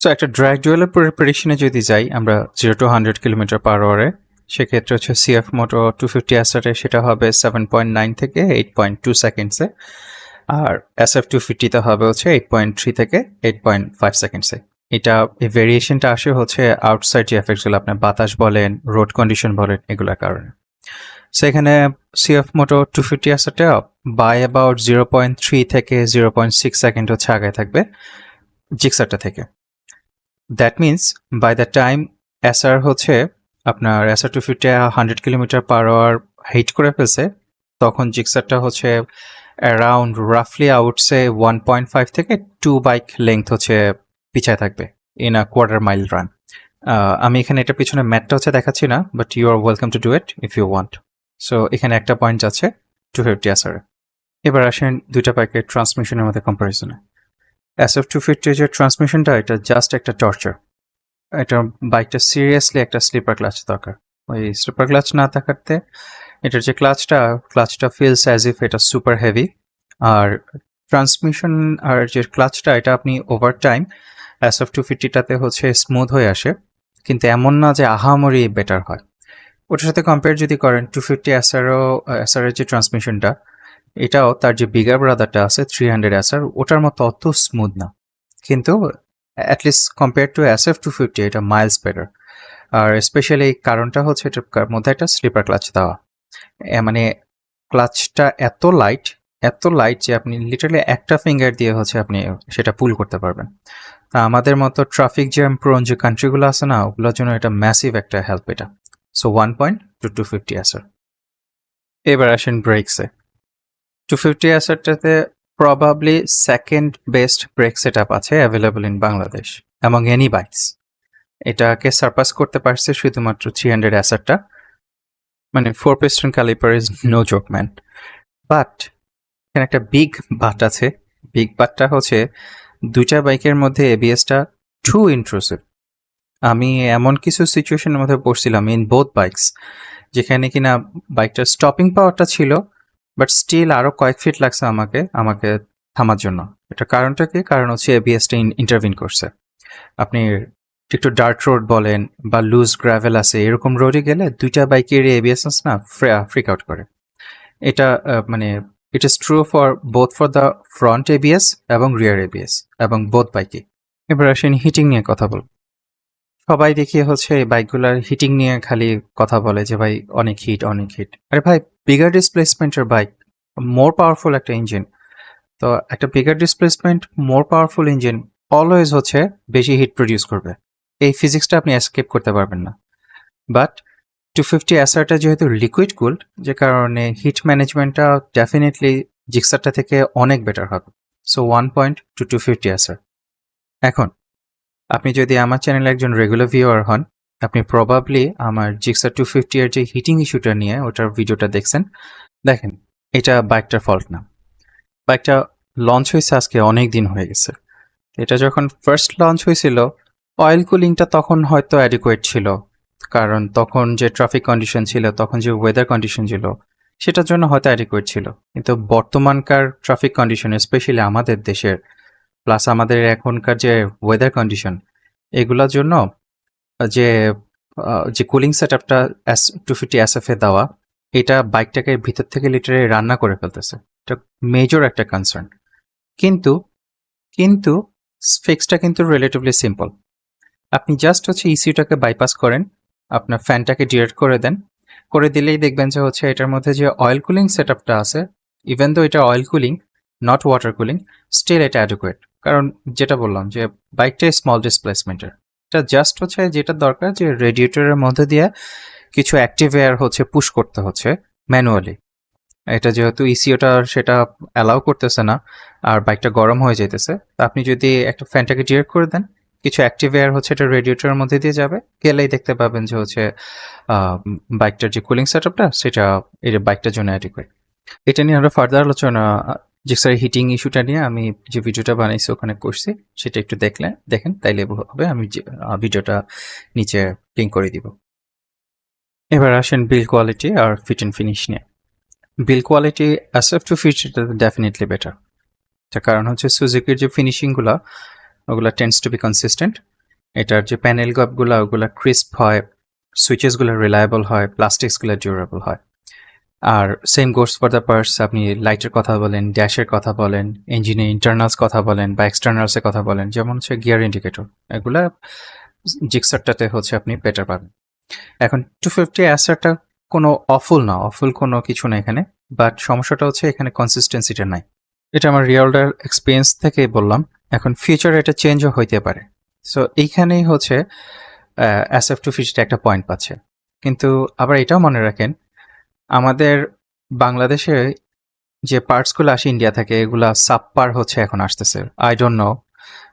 সো একটা ড্র্যাগ ডুয়েলের প্রেডিকশনে যদি যাই আমরা 0 to 100 কিলোমিটার পার আওয়ারে, সেক্ষেত্রে হচ্ছে সিএফ মোটর 250 সেটা হবে 7.9 থেকে 8.2 সেকেন্ডসে, আর SF250 হবে হচ্ছে 8.3 থেকে 8.5 সেকেন্ডসে। এটা এই ভেরিয়েশনটা আসে হচ্ছে আউটসাইড যে এফেক্টসগুলো আপনার বাতাস বলেন, রোড কন্ডিশন বলেন, এগুলোর কারণে। সেখানে সিএফ মোটর 250 বাই অ্যাবাউট 0.3 থেকে 0.6 সেকেন্ড হচ্ছে আগে থাকবে জিক্সারটা থেকে। That means by the time SR হচ্ছে আপনার SF250 100 kilometre per hour hit করে ফেলছে, তখন জিক্সারটা হচ্ছে অ্যারাউন্ড রাফলি আউটসে 1.5 থেকে 2 বাইক লেংথ হচ্ছে পিছায় থাকবে in a quarter mile run. আমি এখানে এটা পিছনে ম্যাটটা হচ্ছে দেখাচ্ছি না, but you are welcome to do it if you want. So এখানে একটা পয়েন্ট আছে 250 এবার আসেন দুইটা বাইকের ট্রান্সমিশনের মধ্যে কম্পারিজনে। SF250 যে ট্রান্সমিশনটা এটা জাস্ট একটা টর্চার। এটা বাইকটা সিরিয়াসলি একটা স্লিপার ক্লাচ দরকার। ওই স্লিপার ক্লাচ না থাকাতে এটার যে ক্লাচটা ফিলস অ্যাজ ইফ এটা সুপার হেভি। আর ট্রান্সমিশন আর যে ক্লাচটা এটা আপনি ওভার টাইম SF250টাতে হচ্ছে স্মুথ হয়ে আসে, কিন্তু এমন না যে আহামরি বেটার হয়। ওটার সাথে কম্পেয়ার যদি করেন 250 এসআর যে ট্রান্সমিশনটা এটাও তার যে বিগার ব্রাদারটা আছে 300 এসআর ওটার মতো অত স্মুথ না, কিন্তু অ্যাটলিস্ট কম্পেয়ার টু SF250 এটা মাইলস বেটার। আর স্পেশালি কারণটা হচ্ছে এটার মধ্যে একটা স্লিপার ক্লাচ দেওয়া। মানে ক্লাচটা এত লাইট যে আপনি লিটারালি একটা ফিঙ্গার দিয়ে হচ্ছে আপনি সেটা পুল করতে পারবেন। তা আমাদের মতো ট্রাফিক জ্যাম প্রোন যে কান্ট্রিগুলো আছে না ওগুলোর জন্য এটা ম্যাসিভ একটা হেল্প এটা। So 1.250 SR. এবার আসেন ব্রেকসে। 250 এসআরটাতে probably second best brake set up আছে available in Bangladesh among any bikes. এটাকে সারপাস করতে পারছে শুধুমাত্র 300 এসআরটা। মানে 4 piston caliper is no joke man. But এখানে একটা বিগ বাট আছে। বিগ বাটটা হচ্ছে দুইটা বাইকের মধ্যে এবিএসটা টু ইন্ট্রুসিভ। আমি এমন কিছু সিচুয়েশনের মধ্যে পড়ছিলাম ইন বোথ বাইকস যেখানে কিনা বাইকটার স্টপিং পাওয়ারটা ছিল, বাট স্টিল আরও কয়েক ফিট লাগছে আমাকে থামার জন্য। এটা কারণটা কি? কারণ হচ্ছে এবিএসটা ইন্টারভিন করছে। আপনি একটু ডার্ক রোড বলেন বা লুজ গ্র্যাভেল আছে এরকম রোডে গেলে দুইটা বাইকের এবিএস না ফ্রিক আউট করে। এটা মানে it is true for both for the front ABS এবং রিয়ার এবিএস এবং বোথ বাইকে। এবার আসেন হিটিং নিয়ে কথা বল। সবাই দেখি হচ্ছে এই বাইকগুলার হিটিং নিয়ে খালি কথা বলে যে ভাই অনেক হিট অনেক হিট। আরে ভাই বিগার ডিসপ্লেসমেন্টের বাইক, মোর পাওয়ারফুল একটা ইঞ্জিন। তো একটা bigger displacement more powerful engine always হচ্ছে বেশি হিট প্রডিউস করবে। এই ফিজিক্সটা আপনি এসকেপ করতে পারবেন না। বাট 250 অ্যাসারটা যেহেতু লিকুইড কুলড, যে কারণে হিট ম্যানেজমেন্টটা ডেফিনেটলি জিক্সারটা থেকে অনেক বেটার হবে। So 1.250 Acer. এখন আপনি যদি আমার চ্যানেলে একজন রেগুলার ভিউয়ার হন, আপনি প্রবাবলি আমার জিক্সার 250 এর যে হিটিং ইস্যুটা নিয়ে ওটার ভিডিওটা দেখছেন। দেখেন, এটা বাইকটার ফল্ট না। বাইকটা লঞ্চ হয়েছে আজকে অনেক দিন হয়ে গেছে। এটা যখন ফার্স্ট লঞ্চ হয়েছিল, অয়েল কুলিংটা তখন হয়তো অ্যাডিকুয়েট ছিল, কারণ তখন যে ট্রাফিক কন্ডিশন ছিল, তখন যে ওয়েদার কন্ডিশন ছিল, সেটার জন্য হয়তো অ্যাডিকুয়েট ছিল। কিন্তু বর্তমানকার ট্রাফিক কন্ডিশন, স্পেশালি আমাদের দেশের, প্লাস আমাদের এখনকার যে ওয়েদার কন্ডিশন, এগুলোর জন্য যে যে কুলিং সেট আপটা S250 SF এ দেওয়া, এটা বাইকটাকে ভিতর থেকে লিটারে রান্না করে ফেলতেছে। এটা মেজর একটা কনসার্ন। কিন্তু কিন্তু ফিক্সটা কিন্তু রিলেটিভলি সিম্পল। আপনি জাস্ট হচ্ছে ইসিউটাকে বাইপাস করেন, আপনার ফ্যানটাকে ডিরেক্ট করে দেন, করে দিলেই দেখবেন যে হচ্ছে এটার মধ্যে যে অয়েল কুলিং সেট আপটা আছে, ইভেন দো এটা oil cooling not water cooling, still এটা অ্যাডুকুয়েট। কারণ যেটা বললাম যে বাইকটা স্মল ডিসপ্লেসমেন্টের, এটা জাস্ট হচ্ছে যেটা দরকার যে রেডিয়েটরের মধ্যে দিয়ে কিছু অ্যাক্টিভ এয়ার হচ্ছে পুশ করতে হচ্ছে ম্যানুয়ালি। এটা যেহেতু ইসিওটা সেটা অ্যালাউ করতেছে না, আর বাইকটা গরম হয়ে যেতেছে, তো আপনি যদি একটা ফ্যানটাকে ডিরেক্ট করে দেন, কিছু অ্যাক্টিভ এয়ার হচ্ছে এটা রেডিয়েটরের মধ্যে দিয়ে যাবে, গেলেই দেখতে পাবেন যে হচ্ছে বাইকটার যে কুলিং সেট আপটা সেটা এটা বাইকটার জন্য অ্যাডিকুয়েট। এটা নিয়ে আমরা ফার্দার আলোচনা জিক্সার হিটিং ইস্যুটা নিয়ে আমি যে ভিডিওটা বানাইছি ওখানে করছি, সেটা একটু দেখেন তাইলে হবে। আমি ভিডিওটা নিচে লিঙ্ক করে দিব। এবার আসেন বিল কোয়ালিটি আর ফিট অ্যান্ড ফিনিশ নিয়ে। Build quality SF250 definitely better. তার কারণ হচ্ছে সুজুকির যে ফিনিশিংগুলো ওগুলো টেন্ডস টু বি কনসিস্টেন্ট। এটার যে প্যানেল গাপগুলো ওগুলো ক্রিস্প হয়, সুইচেসগুলো রিলায়েবল হয়, প্লাস্টিক্সগুলো ডিউরেবল হয়। আর same goes for the parts. আপনি লাইটের কথা বলেন, ড্যাশের কথা বলেন, ইঞ্জিনের ইন্টারনালস কথা বলেন বা এক্সটার্নালসের কথা বলেন, যেমন হচ্ছে গিয়ার ইন্ডিকেটর, এগুলা জিক্সারটাতে হচ্ছে আপনি বেটার পাবেন। এখন 250 অ্যাসারটা কোনো অফুল কোনো কিছু না এখানে, বাট সমস্যাটা হচ্ছে এখানে কনসিস্টেন্সিটা নাই। এটা আমার রিয়েল এক্সপিরিয়েন্স থেকে বললাম। এখন ফিউচার এটা চেঞ্জও হইতে পারে। সো এইখানেই হচ্ছে SF250 একটা পয়েন্ট পাচ্ছে। কিন্তু আবার এটাও মনে রাখেন, আমাদের বাংলাদেশে যে পার্টসগুলো আসে ইন্ডিয়া থেকে, এগুলা সাবপার হচ্ছে এখন আসতেছে। I don't know.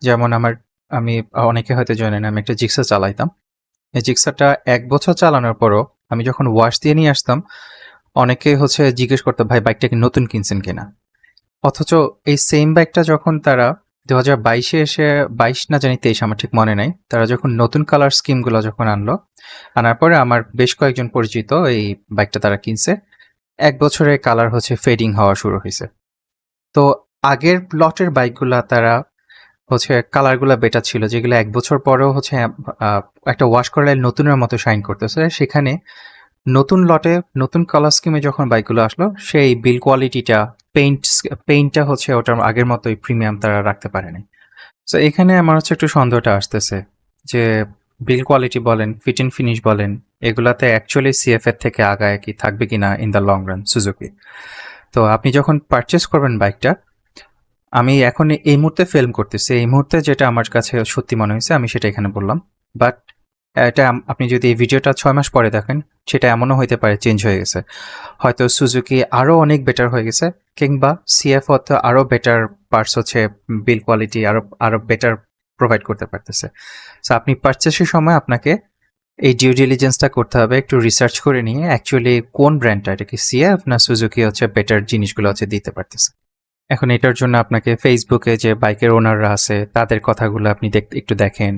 যেমন আমি অনেকে হয়তো জানেন, আমি একটা জিক্সার চালাইতাম। এই জিক্সারটা 1 বছর চালানোর পরও আমি যখন ওয়াশ দিয়ে নিয়ে আসতাম, অনেকে হচ্ছে জিজ্ঞেস করতো, ভাই বাইকটা কি নতুন কিনছেন কিনা। অথচ এই সেম বাইকটা যখন তারা 2022-এ এসে, 22 না জানি 23, আমার ঠিক মনে নাই, তারা যখন নতুন কালার স্কিমগুলো যখন আনার পরে আমার বেশ কয়েকজন পরিচিত এই বাইকটা তারা কিনছে, 1 বছরে কালার হচ্ছে ফেডিং হওয়া শুরু হয়েছে। তো আগের লটের বাইকগুলা তারা হচ্ছে কালারগুলো বেটার ছিল, যেগুলো 1 বছর পরেও হচ্ছে একটা ওয়াশ করলে নতুনের মতো শাইন করতেছে। সেখানে নতুন লটে নতুন কালার স্কিমে যখন বাইকগুলো আসলো, সেই বিল কোয়ালিটিটা, পেইন্টটা হচ্ছে ওটার আগের মতোই প্রিমিয়াম তারা রাখতে পারেনি। সো এখানে আমার হচ্ছে একটু সন্দেহটা আসতেছে যে বিল কোয়ালিটি বলেন, ফিট অ্যান্ড ফিনিশ বলেন, এগুলাতে অ্যাকচুয়ালি সিএফ এর থেকে আগায় কি থাকবে কিনা in the long run Suzuki. তো আপনি যখন পারচেস করবেন বাইকটা, আমি এখন এই মুহূর্তে ফিল্ম করতেছি, এই মুহূর্তে যেটা আমার কাছে সত্যি মনে হয়েছে আমি সেটা এখানে বললাম। বাট এটা আপনি যদি এই ভিডিওটা 6 মাস পরে দেখেন, সেটা এমনও হইতে পারে চেঞ্জ হয়ে গেছে। হয়তো সুজুকি আরও অনেক বেটার হয়ে গেছে, কিংবা সিএফ হয়তো আরও বেটার পার্টস হচ্ছে বিল কোয়ালিটি আরও বেটার প্রোভাইড করতে পারতেছে। সো আপনি পারচেসের সময় আপনাকে এই ডিউ ডিলিজেন্সটা করতে হবে, একটু রিসার্চ করে নিয়ে অ্যাকচুয়ালি কোন ব্র্যান্ডটা, এটা কি সিএফ না সুজুকি হচ্ছে বেটার জিনিসগুলো হচ্ছে দিতে পারতেছে। এখন এটার জন্য আপনাকে ফেসবুকে যে বাইকের ওনাররা আছে তাদের কথাগুলো আপনি একটু দেখেন,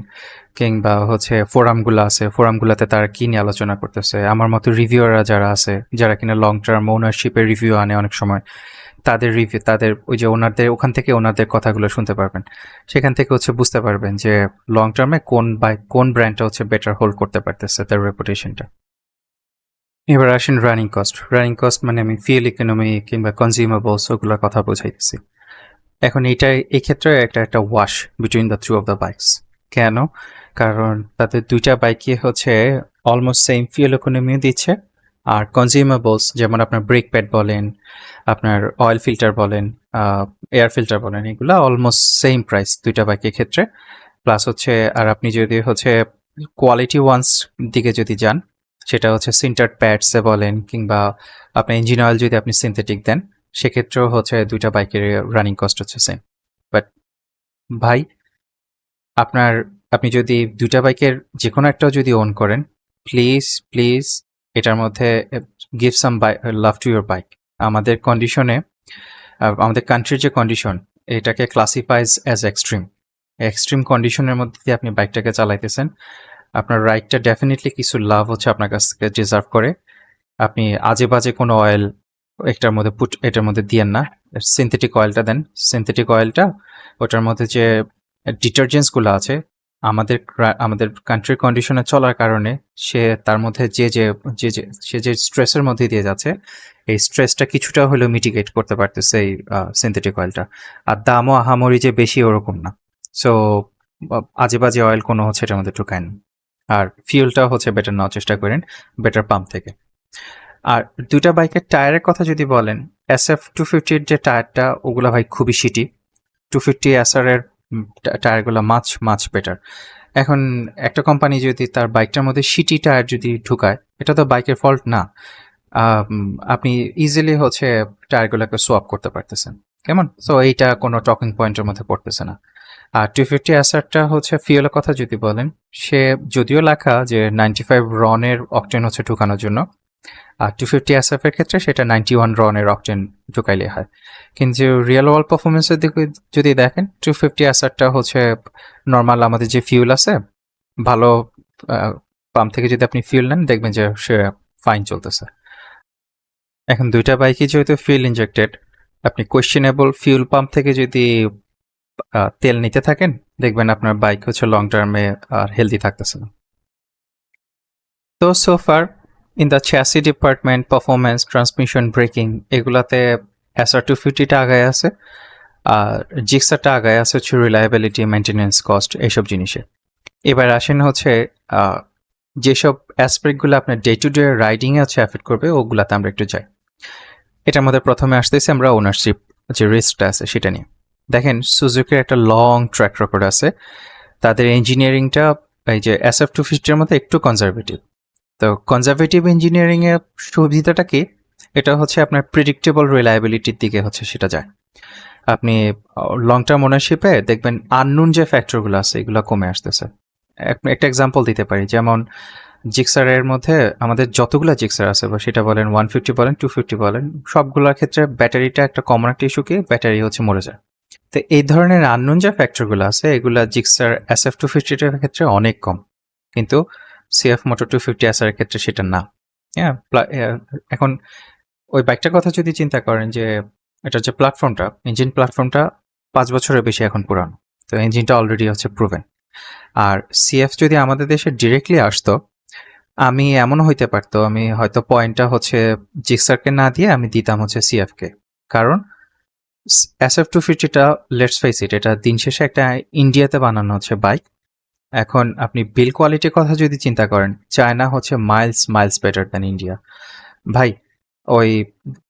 কিংবা হচ্ছে ফোরামগুলো আছে, ফোরামগুলোতে তারা কি নিয়ে আলোচনা করতেছে। আমার মতো রিভিউয়াররা যারা আছে, যারা কিনা লং টার্ম ওনারশিপের রিভিউ আনে অনেক সময়, তাদের ওই যে ওনারদের ওখান থেকে ওনারদের কথাগুলো শুনতে পারবেন। সেখান থেকে হচ্ছে বুঝতে পারবেন যে লং টার্মে কোন ব্র্যান্ডটা হচ্ছে বেটার হোল্ড করতে পারতেছে তার রেপুটেশনটা। এবার আসেন রানিং কস্ট। রানিং কস্ট মানে আমি ফিউল ইকোনমি কিংবা কনজিউমেবলস ওগুলোর কথা বোঝাইতেছি। এখন এই ক্ষেত্রে একটা wash between the two of the bikes. কেন? কারণ তাদের ২ টা বাইকই হচ্ছে অলমোস্ট সেম ফিউল ইকোনমিও দিচ্ছে। আর কনজিউমেবলস যেমন আপনার ব্রেক প্যাড বলেন, আপনার অয়েল ফিল্টার বলেন, আ এয়ার ফিল্টার বলেন, এগুলা অলমোস্ট সেম প্রাইস ২ টা বাইকের ক্ষেত্রে। প্লাস হচ্ছে আর আপনি যদি হচ্ছে কোয়ালিটি ওয়ান্স দিকে যদি যান, সেটা হচ্ছে সিন্টার্ড প্যাডসে বলেন কিংবা আপনার ইঞ্জিন অয়েল যদি আপনি সিনথেটিক দেন, সেক্ষেত্রেও হচ্ছে ২ টা বাইকের রানিং কস্ট হচ্ছে সেম। বাট ভাই আপনার আপনি যদি ২ টা বাইকের যেকোনো একটাও যদি ওন করেন, প্লিজ এটার মধ্যে give some love to your bike. আমাদের কন্ডিশনে আমাদের কান্ট্রির যে কন্ডিশন, এটাকে ক্লাসিফাইজ অ্যাজ এক্সট্রিম। এক্সট্রিম কন্ডিশনের মধ্যে দিয়ে আপনি বাইকটাকে চালাইতেছেন। আপনার রাইডটা ডেফিনিটলি কিছু লাভ হচ্ছে আপনার কাছ থেকে ডিজার্ভ করে। আপনি আজে-বাজে কোনো অয়েল এটার মধ্যে দিয়েন না। সিনথেটিক অয়েলটা দেন। সিনথেটিক অয়েলটা ওটার মধ্যে যে ডিটারজেন্টসগুলো আছে, আমাদের কান্ট্রির কন্ডিশনে চলার কারণে তার মধ্যে সে যে স্ট্রেসের মধ্যে দিয়ে যাচ্ছে, এই স্ট্রেসটা কিছুটা হলেও মিটিগেট করতে পারতেছে এই সিনথেটিক অয়েলটা। আর দামও আহামরি যে বেশি ওরকম না। সো আজে-বাজে অয়েল কোনো হচ্ছে এটার মধ্যে ঢুকায় না। আর ফিউলটাও হচ্ছে বেটার নেওয়ার চেষ্টা করেন, বেটার পাম্প থেকে। আর ২ টা বাইকের টায়ারের কথা যদি বলেন, SF250 র যে টায়ারটা ওগুলা ভাই খুবই শিটি। 250 SR এর টায়ারগুলো মাচ বেটার। এখন একটা কোম্পানি যদি তার বাইকটার মধ্যে শিটি টায়ার যদি ঢুকায়, এটা তো বাইকের ফল্ট না। আপনি ইজিলি হচ্ছে টায়ারগুলোকে সোয়াপ করতে পারতেছেন। কেমন? সো এইটা কোনো টকিং পয়েন্টের মধ্যে পড়তেছে না। আর 250 SRটা হচ্ছে ফিউলের কথা যদি বলেন, সে যদিও লেখা যে 95 রনের অকটেন হচ্ছে ঢুকানোর জন্য, আর 250 SF এর ক্ষেত্রে সেটা 91 রনের অকটেন ঢুকাইলে হয়। কিন্তু রিয়েল ওয়ার্ল্ড পারফরমেন্সের দিকে যদি দেখেন, 250 SRটা হচ্ছে নর্মাল আমাদের যে ফিউল আছে, ভালো পাম্প থেকে যদি আপনি ফিউল নেন, দেখবেন যে সে ফাইন চলতেছে। এখন ২ টা বাইকই যেহেতু ফিউল ইনজেক্টেড, আপনি কোয়েশ্চেনেবল ফিউল পাম্প থেকে যদি তেল নিতে থাকেন, দেখবেন আপনার বাইক হচ্ছে লং টার্মে আর হেলদি থাকতেছে না। তো so far in the chassis department, performance, transmission, breaking এগুলাতে SR250টা আগায় আছে, আর জিক্সারটা আগায় আছে হচ্ছে রিলায়েবিলিটি, মেনটেন্যান্স কস্ট এইসব জিনিসে। এবার আসেন হচ্ছে যেসব অ্যাসপেক্টগুলো আপনার ডে টু ডে রাইডিংয়ে হচ্ছে অ্যাফেক্ট করবে, ওগুলাতে আমরা একটু যাই। এটার মধ্যে প্রথমে আসতেছি আমরা ওনারশিপ যে রিস্কটা আছে সেটা নিয়ে। দেখেন সুজুকির একটা লং ট্র্যাক রেকর্ড আছে। তাদের ইঞ্জিনিয়ারিংটা এই যে SF250 মধ্যে একটু কনজারভেটিভ। তো কনজারভেটিভ ইঞ্জিনিয়ারিংয়ের সুবিধাটা কি? এটা হচ্ছে আপনার প্রেডিক্টেবল রিলায়েবিলিটির দিকে হচ্ছে সেটা যায়। আপনি লং টার্ম ওনারশিপে দেখবেন আননোন যে ফ্যাক্টরগুলো আছে এগুলো কমে আসতেছে। একটা এক্সাম্পল দিতে পারি, যেমন জিক্সারের মধ্যে আমাদের যতগুলো জিক্সার আছে, বা সেটা বলেন 150 বলেন 250 বলেন, সবগুলোর ক্ষেত্রে ব্যাটারিটা একটা কমন একটা ইস্যু কি, ব্যাটারি হচ্ছে মরে যায়। তো এই ধরনের আননোন যে ফ্যাক্টরগুলো আছে এগুলা জিক্সার SF250 এর ক্ষেত্রে অনেক কম, কিন্তু CF মোটর 250 SR এর ক্ষেত্রে সেটা না। হ্যাঁ, এখন ওই বাইকটার কথা যদি চিন্তা করেন যে এটার যে প্ল্যাটফর্মটা, ইঞ্জিন প্ল্যাটফর্মটা 5 বছরের বেশি এখন পুরানো, তো ইঞ্জিনটা অলরেডি হচ্ছে প্রুভেন। আর CF যদি আমাদের দেশে ডিরেক্টলি আসতো, আমি এমন হইতে পারতো আমি হয়তো পয়েন্টটা হচ্ছে জিক্সারকে না দিয়ে আমি দিতাম হচ্ছে CF-কে। কারণ SF250টা লেটস ফেস ইট, এটা দিন শেষে একটা ইন্ডিয়াতে বানানো হচ্ছে বাইক। এখন আপনি বিল কোয়ালিটির কথা যদি চিন্তা করেন, চায়না হচ্ছে মাইলস বেটার দ্যান ইন্ডিয়া। ভাই ওই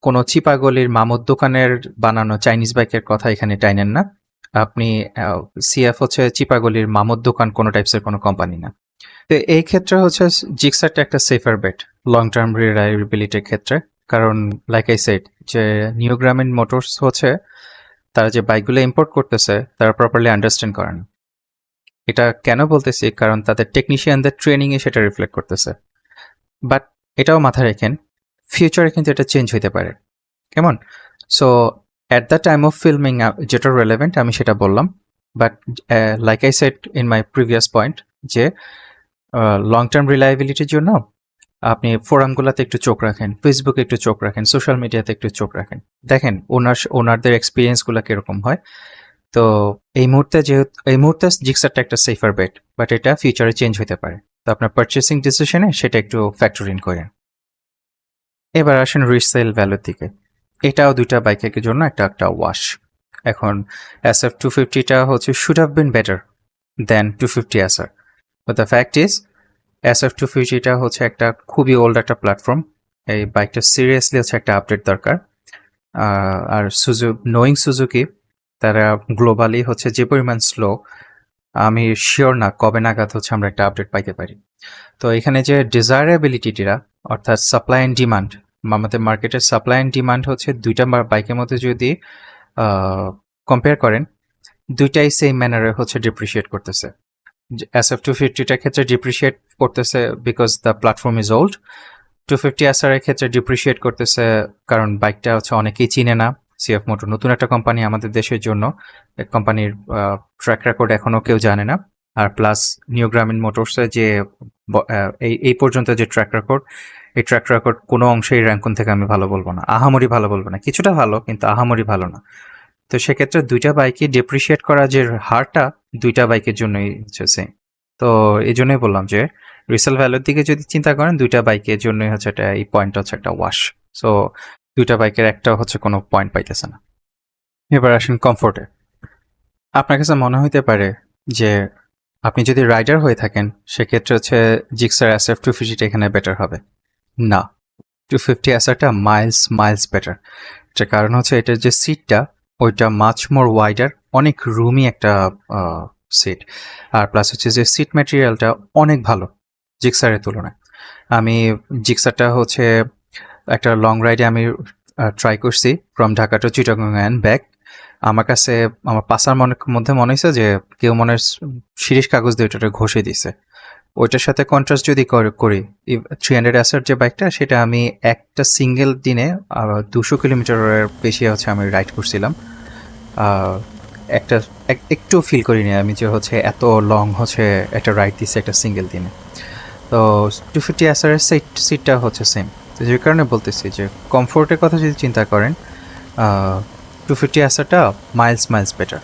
কোনো চিপাগলির মামুদ দোকানের বানানো চাইনিজ বাইকের কথা এখানে টাইনেন না। আপনি CF হচ্ছে চিপাগলির মামুদ দোকান কোনো টাইপসের কোনো কোম্পানি না। তো এই ক্ষেত্রে হচ্ছে জিক্সারটা একটা সেফার বেট লং টার্ম রিলায়েবিলিটির ক্ষেত্রে। কারণ লাইক আই সেড যে নিউ গ্রামীণ মোটরস হচ্ছে তারা যে বাইকগুলো ইম্পোর্ট করতেছে তারা প্রপারলি আন্ডারস্ট্যান্ড করে না। এটা কেন বলতেছি? কারণ তাদের টেকনিশিয়ানদের ট্রেনিংয়ে সেটা রিফ্লেক্ট করতেছে। বাট এটাও মাথায় রাখেন, ফিউচারে কিন্তু এটা চেঞ্জ হইতে পারে। কেমন? So at the time of filming যেটা রেলেভেন্ট আমি সেটা বললাম। But like I said in my previous point যে লং টার্ম রিলায়েবিলিটির জন্য আপনি ফোরামগুলোতে একটু চোখ রাখেন, ফেসবুকে একটু চোখ রাখেন, সোশ্যাল মিডিয়াতে একটু চোখ রাখেন। দেখেন ওনারদের এক্সপিরিয়েন্সগুলো কিরকম হয়। তো এই মুহূর্তে জিক্সারটা একটা সেফার বেট, বাট এটা ফিউচারে চেঞ্জ হতে পারে। তো আপনার পারচেসিং ডিসিশনে সেটা একটু ফ্যাক্টর ইন করেন। এবার আসেন রিসেল ভ্যালুর দিকে। এটাও ২ টা বাইকের জন্য একটা ওয়াশ। এখন SF250 টা হচ্ছে should have been better than 250 SR। But the fact is SF250 টা হচ্ছে একটা খুবই ওল্ড একটা প্ল্যাটফর্ম। এই বাইকটা সিরিয়াসলি হচ্ছে একটা আপডেট দরকার। আর নোয়িং সুজুকি, তারা গ্লোবালি হচ্ছে যে পরিমাণ স্লো, আমি শিওর না কবে নাগাদ হচ্ছে আমরা একটা আপডেট পাইতে পারি। তো এখানে যে ডিজায়ারেবিলিটিটা, অর্থাৎ সাপ্লাই অ্যান্ড ডিমান্ড, আমাদের মার্কেটের সাপ্লাই অ্যান্ড ডিমান্ড হচ্ছে ২ টা বাইকের মধ্যে যদি কম্পেয়ার করেন, ২ টাই সেম ম্যানারে হচ্ছে ডিপ্রিশিয়েট করতেছে। SF250 টার ক্ষেত্রে ডিপ্রিশিয়েট করতেছে because the platform is old. 250 SR এর ক্ষেত্রে ডিপ্রিশিয়েট করতেছে কারণ বাইকটা হচ্ছে অনেকেই চিনে না। সিএফ মোটর নতুন একটা কোম্পানি আমাদের দেশের জন্য, কোম্পানির ট্র্যাক রেকর্ড এখনও কেউ জানে না। আর প্লাস নিউ গ্রামীণ মোটরসের যে এই পর্যন্ত যে ট্র্যাক রেকর্ড, এই ট্র্যাক রেকর্ড কোনো অংশেই র্যাঙ্কুন থেকে আমি ভালো বলবো না, আহামরি ভালো বলবো না, কিছুটা ভালো কিন্তু আহামরি ভালো না। তো সেক্ষেত্রে ২ টা বাইকই ডিপ্রিশিয়েট করা যে হারটা ২ টা বাইকের জন্যই হচ্ছে সেম। তো এই জন্যই বললাম যে রিসেল ভ্যালুর দিকে যদি চিন্তা করেন, ২ টা বাইকের জন্যই হচ্ছে এটা, এই পয়েন্টটা হচ্ছে একটা ওয়াশ। সো ২ টা বাইকের একটা হচ্ছে কোনো পয়েন্ট পাইতেছে না। এবার আসেন কমফোর্টে। আপনার কাছে মনে হইতে পারে যে আপনি যদি রাইডার হয়ে থাকেন সেক্ষেত্রে হচ্ছে জিক্সার SF250 এখানে বেটার হবে। না, 250 SRটা মাইলস বেটার। যে কারণ হচ্ছে এটার যে সিটটা, ওইটা মাচ মোর ওয়াইডার, অনেক রুমি একটা সিট। আর প্লাস হচ্ছে যে সিট ম্যাটেরিয়ালটা অনেক ভালো জিক্সারের তুলনায়। আমি জিক্সারটা হচ্ছে একটা লং রাইডে আমি ট্রাই করছি, from Dhaka to Chittagong and back. আমার কাছে আমার পাশার মধ্যে মনে হয়েছে যে কেউ মনে হয় শিরিষ কাগজ দিয়ে ওইটা ঘষে দিছে। ওইটার সাথে কন্ট্রাস্ট যদি করি, 300 SR যে বাইকটা, সেটা আমি একটা সিঙ্গেল দিনে 200 কিলোমিটারের বেশি হচ্ছে আমি রাইড করছিলাম। একটা একটু ফিল করিনি আমি যে হচ্ছে এত লং হচ্ছে একটা রাইড দিচ্ছে একটা সিঙ্গেল দিনে। তো 250 SR এর সিটটা হচ্ছে সেম। তো যে কারণে বলতেছি যে কমফোর্টের কথা যদি চিন্তা করেন, 250 SRটা মাইলস বেটার।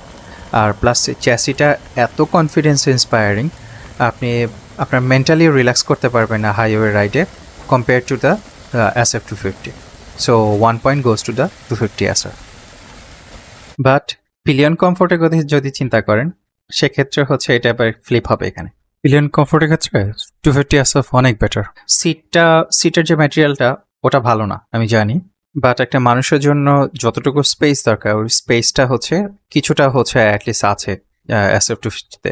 আর প্লাস চ্যাসিটা এত কনফিডেন্স ইন্সপায়ারিং, আপনি আপনার মেন্টালি রিল্যাক্স করতে পারবেন না হাইওয়ে রাইডে compare to the SF250। So 1 point goes to the 250 SR। But pillion কমফোর্টের কথা যদি চিন্তা করেন, সেক্ষেত্রে হচ্ছে এটা এবার ফ্লিপ হবে এখানে। পিলিয়ন কমফোর্টের ক্ষেত্রে 250 SF অনেক বেটার। সিটের যে ম্যাটেরিয়ালটা, ওটা ভালো না আমি জানি, বাট একটা মানুষের জন্য যতটুকু স্পেস দরকার, ওই স্পেসটা হচ্ছে কিছুটা হচ্ছে অ্যাটলিস্ট আছে SF250-তে।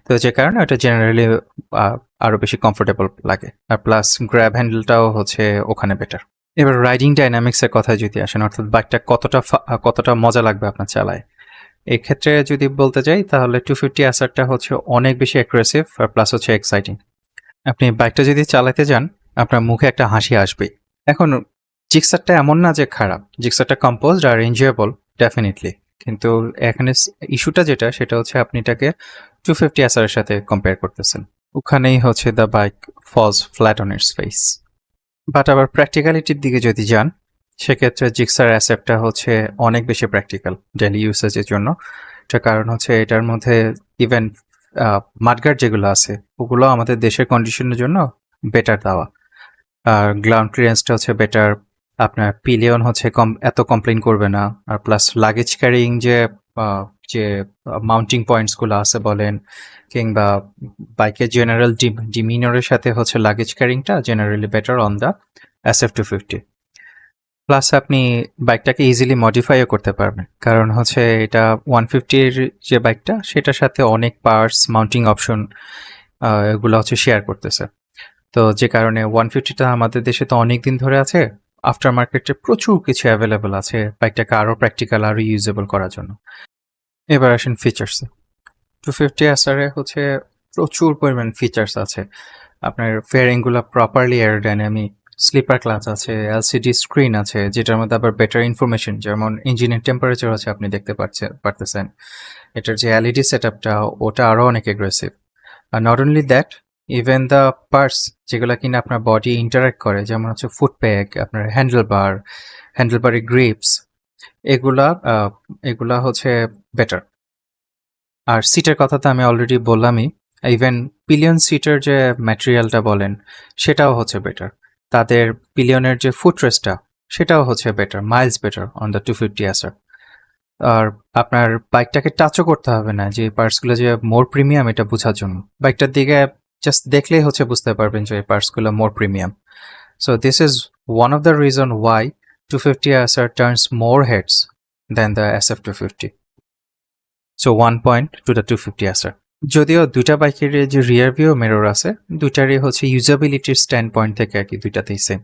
তো যে কারণে ওটা জেনারেলি আরও বেশি কমফোর্টেবল লাগে। আর প্লাস গ্র্যাব হ্যান্ডেলটাও হচ্ছে ওখানে বেটার। এবার রাইডিং ডাইনামিক্সের কথায় যদি আসেন, অর্থাৎ বাইকটা কতটা মজা লাগবে আপনার চালায়, এক্ষেত্রে যদি বলতে যাই তাহলে 250 SRটা হচ্ছে অনেক বেশি অ্যাগ্রেসিভ আর প্লাস হচ্ছে এক্সাইটিং। আপনি বাইকটা যদি চালাতে যান, আপনার মুখে একটা হাসি আসবে। এখন জিক্সারটা এমন না যে খারাপ, জিক্সারটা কম্পোজড আর এনজয়েবল ডেফিনেটলি, কিন্তু এখানে ইস্যুটা যেটা, সেটা হচ্ছে আপনি এটাকে 250 SR এর সাথে কম্পেয়ার করতেছেন। ওখানেই হচ্ছে the bike falls flat on its face. But আবার প্র্যাকটিক্যালিটির দিকে যদি যান, সেক্ষেত্রে জিক্সার অ্যাসেপটা হচ্ছে অনেক বেশি প্র্যাকটিক্যাল ডেলি ইউসেজের জন্য। এটার কারণ হচ্ছে এটার মধ্যে ইভেন মাডগার্ড যেগুলো আছে, ওগুলো আমাদের দেশের কন্ডিশনের জন্য বেটার দেওয়া। আর গ্রাউন্ড ক্লিয়ারেন্সটা হচ্ছে বেটার, আপনার পিলিয়ন হচ্ছে এত কমপ্লেন করবে না। আর প্লাস লাগেজ ক্যারিং যে মাউন্টিং পয়েন্টসগুলো আছে বলেন, কিংবা বাইকের জেনারেল ডিমিনারের সাথে হচ্ছে লাগেজ ক্যারিংটা generally better on the SF250। Plus আপনি বাইকটাকে ইজিলি মডিফাইও করতে পারবেন, কারণ হচ্ছে এটা 150-র যে বাইকটা, সেটার সাথে অনেক পার্টস, মাউন্টিং অপশন এগুলো হচ্ছে শেয়ার করতেছে। তো যে কারণে 150টা আমাদের দেশে তো অনেক দিন ধরে আছে, আফটার মার্কেটে প্রচুর কিছু অ্যাভেলেবল আছে বাইকটাকে আরও প্র্যাকটিক্যাল, আরও ইউজেবল করার জন্য। এবার আসেন ফিচার্সে। 250 SR-এ হচ্ছে প্রচুর পরিমাণ ফিচার্স আছে। আপনার ফেয়ারিংগুলো প্রপারলি অ্যারোডাইনামিক, স্লিপার ক্লাচ আছে, এলসিডি স্ক্রিন আছে, যেটার মধ্যে আবার বেটার ইনফরমেশন, যেমন ইঞ্জিনের টেম্পারেচার হচ্ছে আপনি দেখতে পারতেছেন। এটার যে এলইডি সেট আপটা, ওটা আরও অনেক aggressive. Are not only that, even the parts যেগুলো কিনা আপনার বডি ইন্টারাক্ট করে, যেমন হচ্ছে ফুটপ্যাক, আপনার হ্যান্ডেলবারের গ্রিপস, এগুলা হচ্ছে বেটার। আর সিটের কথা তো আমি অলরেডি বললামই, ইভেন পিলিয়ন সিটের যে ম্যাটেরিয়ালটা বলেন, সেটাও হচ্ছে বেটার। তাদের পিলিয়নের যে ফুট রেস্টটা সেটাও হচ্ছে better, Miles better on the 250 SR। আর আপনার বাইকটাকে টাচও করতে হবে না যে পার্টসগুলো যে মোর প্রিমিয়াম এটা বোঝার জন্য। বাইকটার দিকে জাস্ট দেখলেই হচ্ছে বুঝতে পারবেন যে এই পার্টসগুলো মোর premium. So this is one of the reason why 250 SR turns more heads than the SF250. So 1 point to the 250 SR. যদিও দুইটা বাইকের যে রিয়ার ভিউ মিরর আছে দুইটারই হচ্ছে ইউজাবিলিটির স্ট্যান্ড পয়েন্ট থেকে আর কি দুইটাতেই সেম।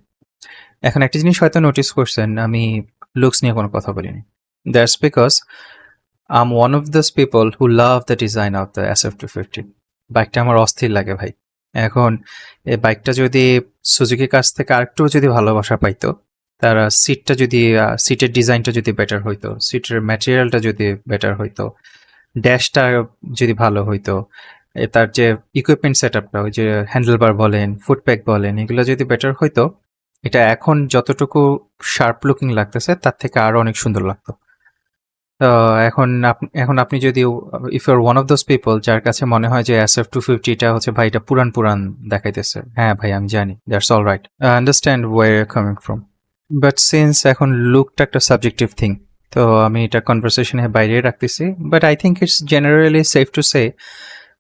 এখন একটা জিনিস হয়তো নোটিস করছেন, আমি লুকস নিয়ে কোনো কথা বলিনি। That's because I'm one of those people who love the design of the SF250. বাইকটা আমার অস্থির লাগে ভাই। এখন এই বাইকটা যদি সুজুকির কাছ থেকে আরেকটু যদি ভালোবাসা পাইতো, তারা সিটের ডিজাইনটা যদি বেটার হইতো, সিটের ম্যাটেরিয়ালটা যদি বেটার হইতো, ড্যাশটা যদি ভালো হইতো, তার যে ইকুইপমেন্ট সেট আপটা ওই যে হ্যান্ডেলবার বলেন, ফুটপ্যাক বলেন, এগুলো যদি বেটার হইতো, এটা এখন যতটুকু শার্প লুকিং লাগতেছে তার থেকে আরো অনেক সুন্দর লাগতো। এখন আপনি যদি if your one of those people যার কাছে মনে হয় যে SF250 টা হচ্ছে ভাই এটা পুরান দেখাইতেছে, হ্যাঁ ভাই আমি জানি, that's all right, I understand where you're coming from, but since এখন লুকটা একটা সাবজেক্টিভ থিং, তো আমি এটা কনভারসেশনের বাইরে রাখতেছি। But I think it's generally safe to say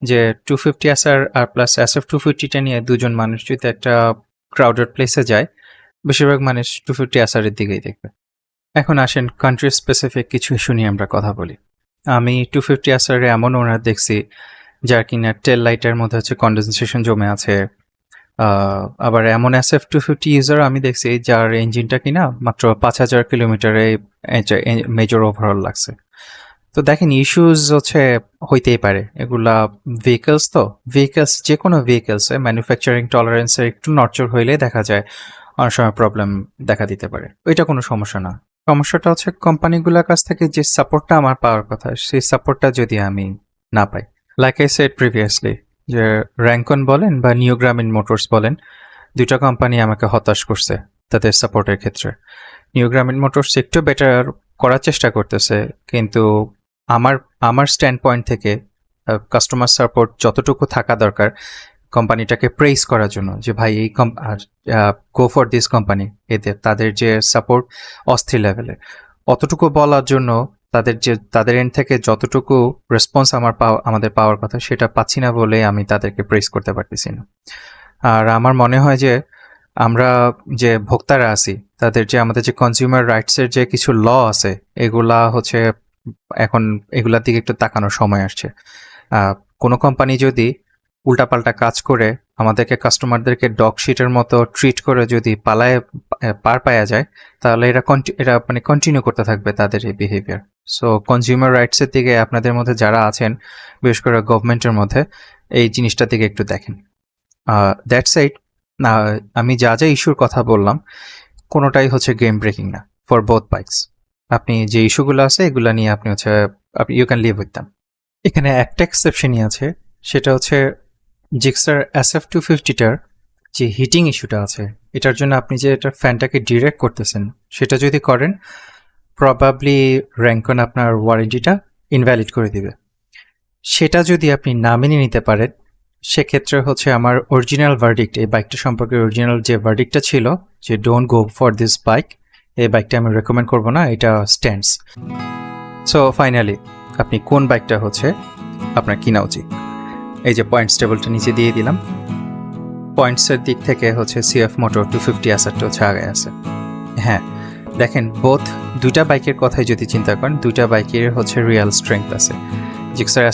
যে 250 SR আর প্লাস SF250 টা নিয়ে দুজন মানুষ যদি একটা ক্রাউডেড প্লেসে যায়, বেশিরভাগ মানুষ 250 SR এর দিকেই দেখবে। এখন আসেন কান্ট্রি স্পেসিফিক কিছু ইস্যু নিয়ে আমরা কথা বলি। আমি 250 SR এ এমন ওনার দেখছি যার কিনা টেল লাইটের মধ্যে হচ্ছে কন্ডেনসেশন জমে আছে। আবার এমন SF250 ইউজার আমি দেখছি যার ইঞ্জিনটা কিনা মাত্র 5000 কিলোমিটারে মেজর ওভারঅল লাগছে। তো দেখেন ইস্যুজ হচ্ছে হইতেই পারে, এগুলা ভেহিকলস যে কোনো ভেহিকলসে ম্যানুফ্যাকচারিং টলারেন্সের একটু নড়চড় হইলে দেখা যায় অনেক সময় প্রবলেম দেখা দিতে পারে, ওইটা কোনো সমস্যা না। সমস্যাটা হচ্ছে কোম্পানিগুলোর কাছ থেকে যে সাপোর্টটা আমার পাওয়ার কথা সেই সাপোর্টটা যদি আমি না পাই। লাইক আই সেড প্রিভিয়াসলি যে র্যাঙ্কন বলেন বা নিউ গ্রামীণ মোটরস বলেন, দুইটা কোম্পানি আমাকে হতাশ করছে তাদের সাপোর্টের ক্ষেত্রে। নিউ গ্রামীণ মোটরস একটু বেটার করার চেষ্টা করতেছে, কিন্তু আমার স্ট্যান্ড পয়েন্ট থেকে কাস্টমার সাপোর্ট যতটুকু থাকা দরকার কোম্পানিটাকে প্রেইজ করার জন্য যে ভাই এই গো ফর দিস কোম্পানি, তাদের যে সাপোর্ট অস্থির লেভেলে, অতটুকু বলার জন্য তাদের এন্ড থেকে যতটুকু রেসপন্স আমাদের পাওয়ার কথা সেটা পাচ্ছি না বলে আমি তাদেরকে প্রেইজ করতে পারতেছি না। আর আমার মনে হয় যে আমরা যে ভোক্তারা আছি তাদের যে আমাদের যে কনজিউমার রাইটসের যে কিছু ল আছে এগুলা হচ্ছে এখন এগুলার দিকে একটু তাকানোর সময় আসছে। কোনো কোম্পানি যদি উল্টাপাল্টা কাজ করে আমাদেরকে কাস্টমারদেরকে ডগ শিটের মতো ট্রিট করে যদি পার পাওয়া যায়, তাহলে এরা মানে কন্টিনিউ করতে থাকবে তাদের এই বিহেভিয়ার। সো কনজিউমার রাইটসের দিকে আপনাদের মধ্যে যারা আছেন, বিশেষ করে গভর্নমেন্টের মধ্যে, এই জিনিসটার দিকে একটু দেখেন। That's it. আমি যা ইস্যুর কথা বললাম কোনোটাই হচ্ছে গেম ব্রেকিং না ফর বোথ বাইকস। আপনি যে ইস্যুগুলো আছে এগুলো নিয়ে আপনি হচ্ছে you can live with them. এখানে একটা এক্সেপশনই আছে, সেটা হচ্ছে জিক্সার SF250টার যে হিটিং ইস্যুটা আছে, এটার জন্য আপনি যে এটা ফ্যানটাকে ডিরেক্ট করতেছেন সেটা যদি করেন প্রবাবলি র্যাঙ্কন আপনার ওয়ারেন্টিটা ইনভ্যালিড করে দিবে। সেটা যদি আপনি না মেনে নিতে পারেন সেক্ষেত্রে হচ্ছে আমার অরিজিনাল ভার্ডিক্ট, এই বাইকটা সম্পর্কে অরিজিনাল যে ভার্ডিক্টটা ছিল যে don't go for this bike, এই বাইকটা আমি রেকমেন্ড করবো না, এটা স্ট্যান্ডস। সো ফাইনালি আপনি কোন বাইকটা হচ্ছে আপনার কিনা উচিত, এই যে পয়েন্টস টেবলটা নিচে দিয়ে দিলাম। পয়েন্টসের দিক থেকে হচ্ছে CF মোটর 250 SRটা হচ্ছে আগে আছে। হ্যাঁ দেখেন দুইটা বাইকের কথাই যদি চিন্তা করেন, দুইটা বাইকের হচ্ছে রিয়েল স্ট্রেংথ আছে। জিক্সার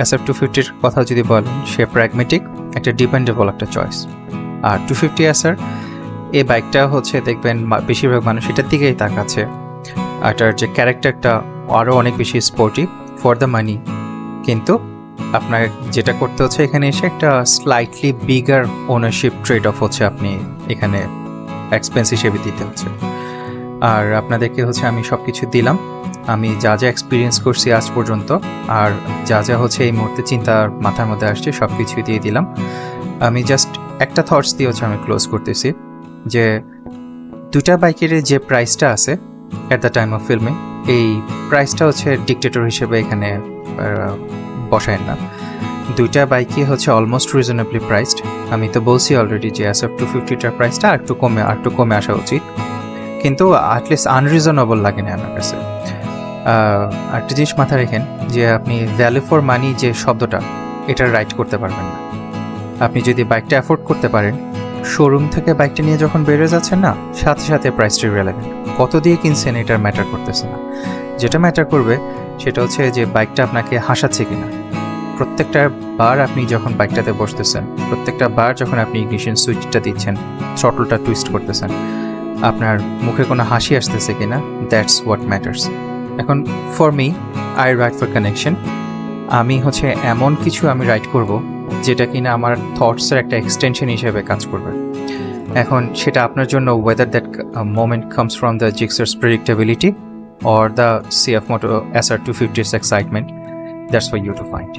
SF250-র কথা যদি বলেন, সে প্র্যাগমেটিক, একটা ডিপেন্ডেবল একটা চয়েস। আর 250 SR এই বাইকটা হচ্ছে দেখবেন বেশিরভাগ মানুষ এটার দিকেই তাকাচ্ছে, আর এটার যে ক্যারেক্টারটা আরও অনেক বেশি স্পোর্টিভ ফর দ্য মানি। কিন্তু আপনার যেটা করতে হচ্ছে এখানে এসে একটা slightly bigger ownership trade of হচ্ছে আপনি এখানে এক্সপেন্স হিসেবে দিতে হচ্ছে। আর আপনাদেরকে হচ্ছে আমি সব কিছু দিলাম, আমি যা এক্সপিরিয়েন্স করছি আজ পর্যন্ত, আর যা হচ্ছে এই মুহূর্তে চিন্তার মাথার মধ্যে আসছে সব কিছুই দিয়ে দিলাম। আমি জাস্ট একটা থটস দিয়ে হচ্ছে আমি ক্লোজ করতেছি যে দুটা বাইকের যে প্রাইসটা আছে at the time of filming, এই প্রাইসটা হচ্ছে ডিক্টেটর হিসেবে এখানে বসায় না। দুইটা বাইকই হচ্ছে অলমোস্ট রিজনেবলি প্রাইসড। আমি তো বলছি অলরেডি যে SF250টার প্রাইসটা আর একটু কমে আসা উচিত, কিন্তু অ্যাটলিস্ট আনরিজনেবল লাগে না আমার কাছে। একটা জিনিস মাথায় রাখেন যে আপনি ভ্যালু ফর মানি যে শব্দটা, এটা রাইট করতে পারবেন না। আপনি যদি বাইকটা অ্যাফোর্ড করতে পারেন, শোরুম থেকে বাইকটা নিয়ে যখন বেরিয়ে যাচ্ছেন না, সাথে সাথে প্রাইসটা রিলেভেন্ট। কত দিয়ে কিনছেন এটার ম্যাটার করতেছে না। যেটা ম্যাটার করবে সেটা হচ্ছে যে বাইকটা আপনাকে হাসাচ্ছে কিনা। প্রত্যেকটা বার আপনি যখন বাইকটাতে বসতেছেন, প্রত্যেকটা বার যখন আপনি ইগনিশন সুইচটা দিচ্ছেন, থ্রটলটা টুইস্ট করতেছেন, আপনার মুখে কোনো হাসি আসতেছে কিনা, দ্যাটস হোয়াট ম্যাটার্স। এখন for me, I ride for connection. আমি হচ্ছে এমন কিছু আমি রাইড করব যেটা কিনা আমার থটসের একটা এক্সটেনশন হিসেবে কাজ করবে। এখন সেটা আপনার জন্য whether that moment comes from the Gixxer's predictability or the CF Moto SR250's excitement, that's for you to find.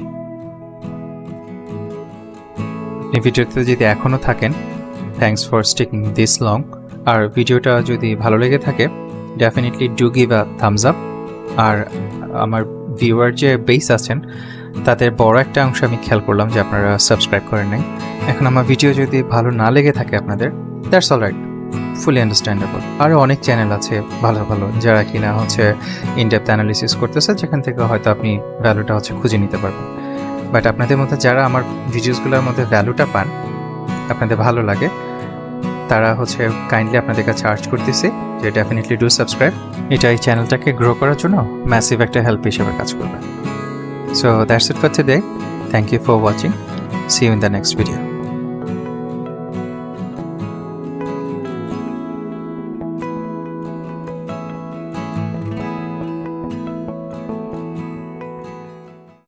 এই ভিডিওতে যদি এখনও থাকেন, thanks for sticking this long. আর ভিডিওটা যদি ভালো লেগে থাকে, definitely do give a thumbs up. আর আমার ভিউয়ার যে বেস আছেন, তাদের বড় একটা অংশ আমি খেয়াল করলাম যে আপনারা সাবস্ক্রাইব করেন নাই। এখন আমার ভিডিও যদি ভালো না লেগে থাকে আপনাদের, that's all right, fully understandable. আরও অনেক চ্যানেল আছে ভালো ভালো, যারা কিনা হচ্ছে ইনডেপথ অ্যানালিসিস করতেছে, যেখান থেকে হয়তো আপনি ভ্যালুটা হচ্ছে খুঁজে নিতে পারবেন। বাট আপনাদের মধ্যে যারা আমার ভিডিওসগুলোর মধ্যে ভ্যালুটা পান, আপনাদের ভালো লাগে, তারা হচ্ছে কাইন্ডলি আপনাদের কাছে আর্জ করতেছে যে ডেফিনেটলি ডু সাবস্ক্রাইব। এটা এই চ্যানেলটাকে গ্রো করার জন্য ম্যাসিভ একটা হেল্প হিসেবে কাজ করবে। So that's it for today. Thank you for watching. See you in the next video.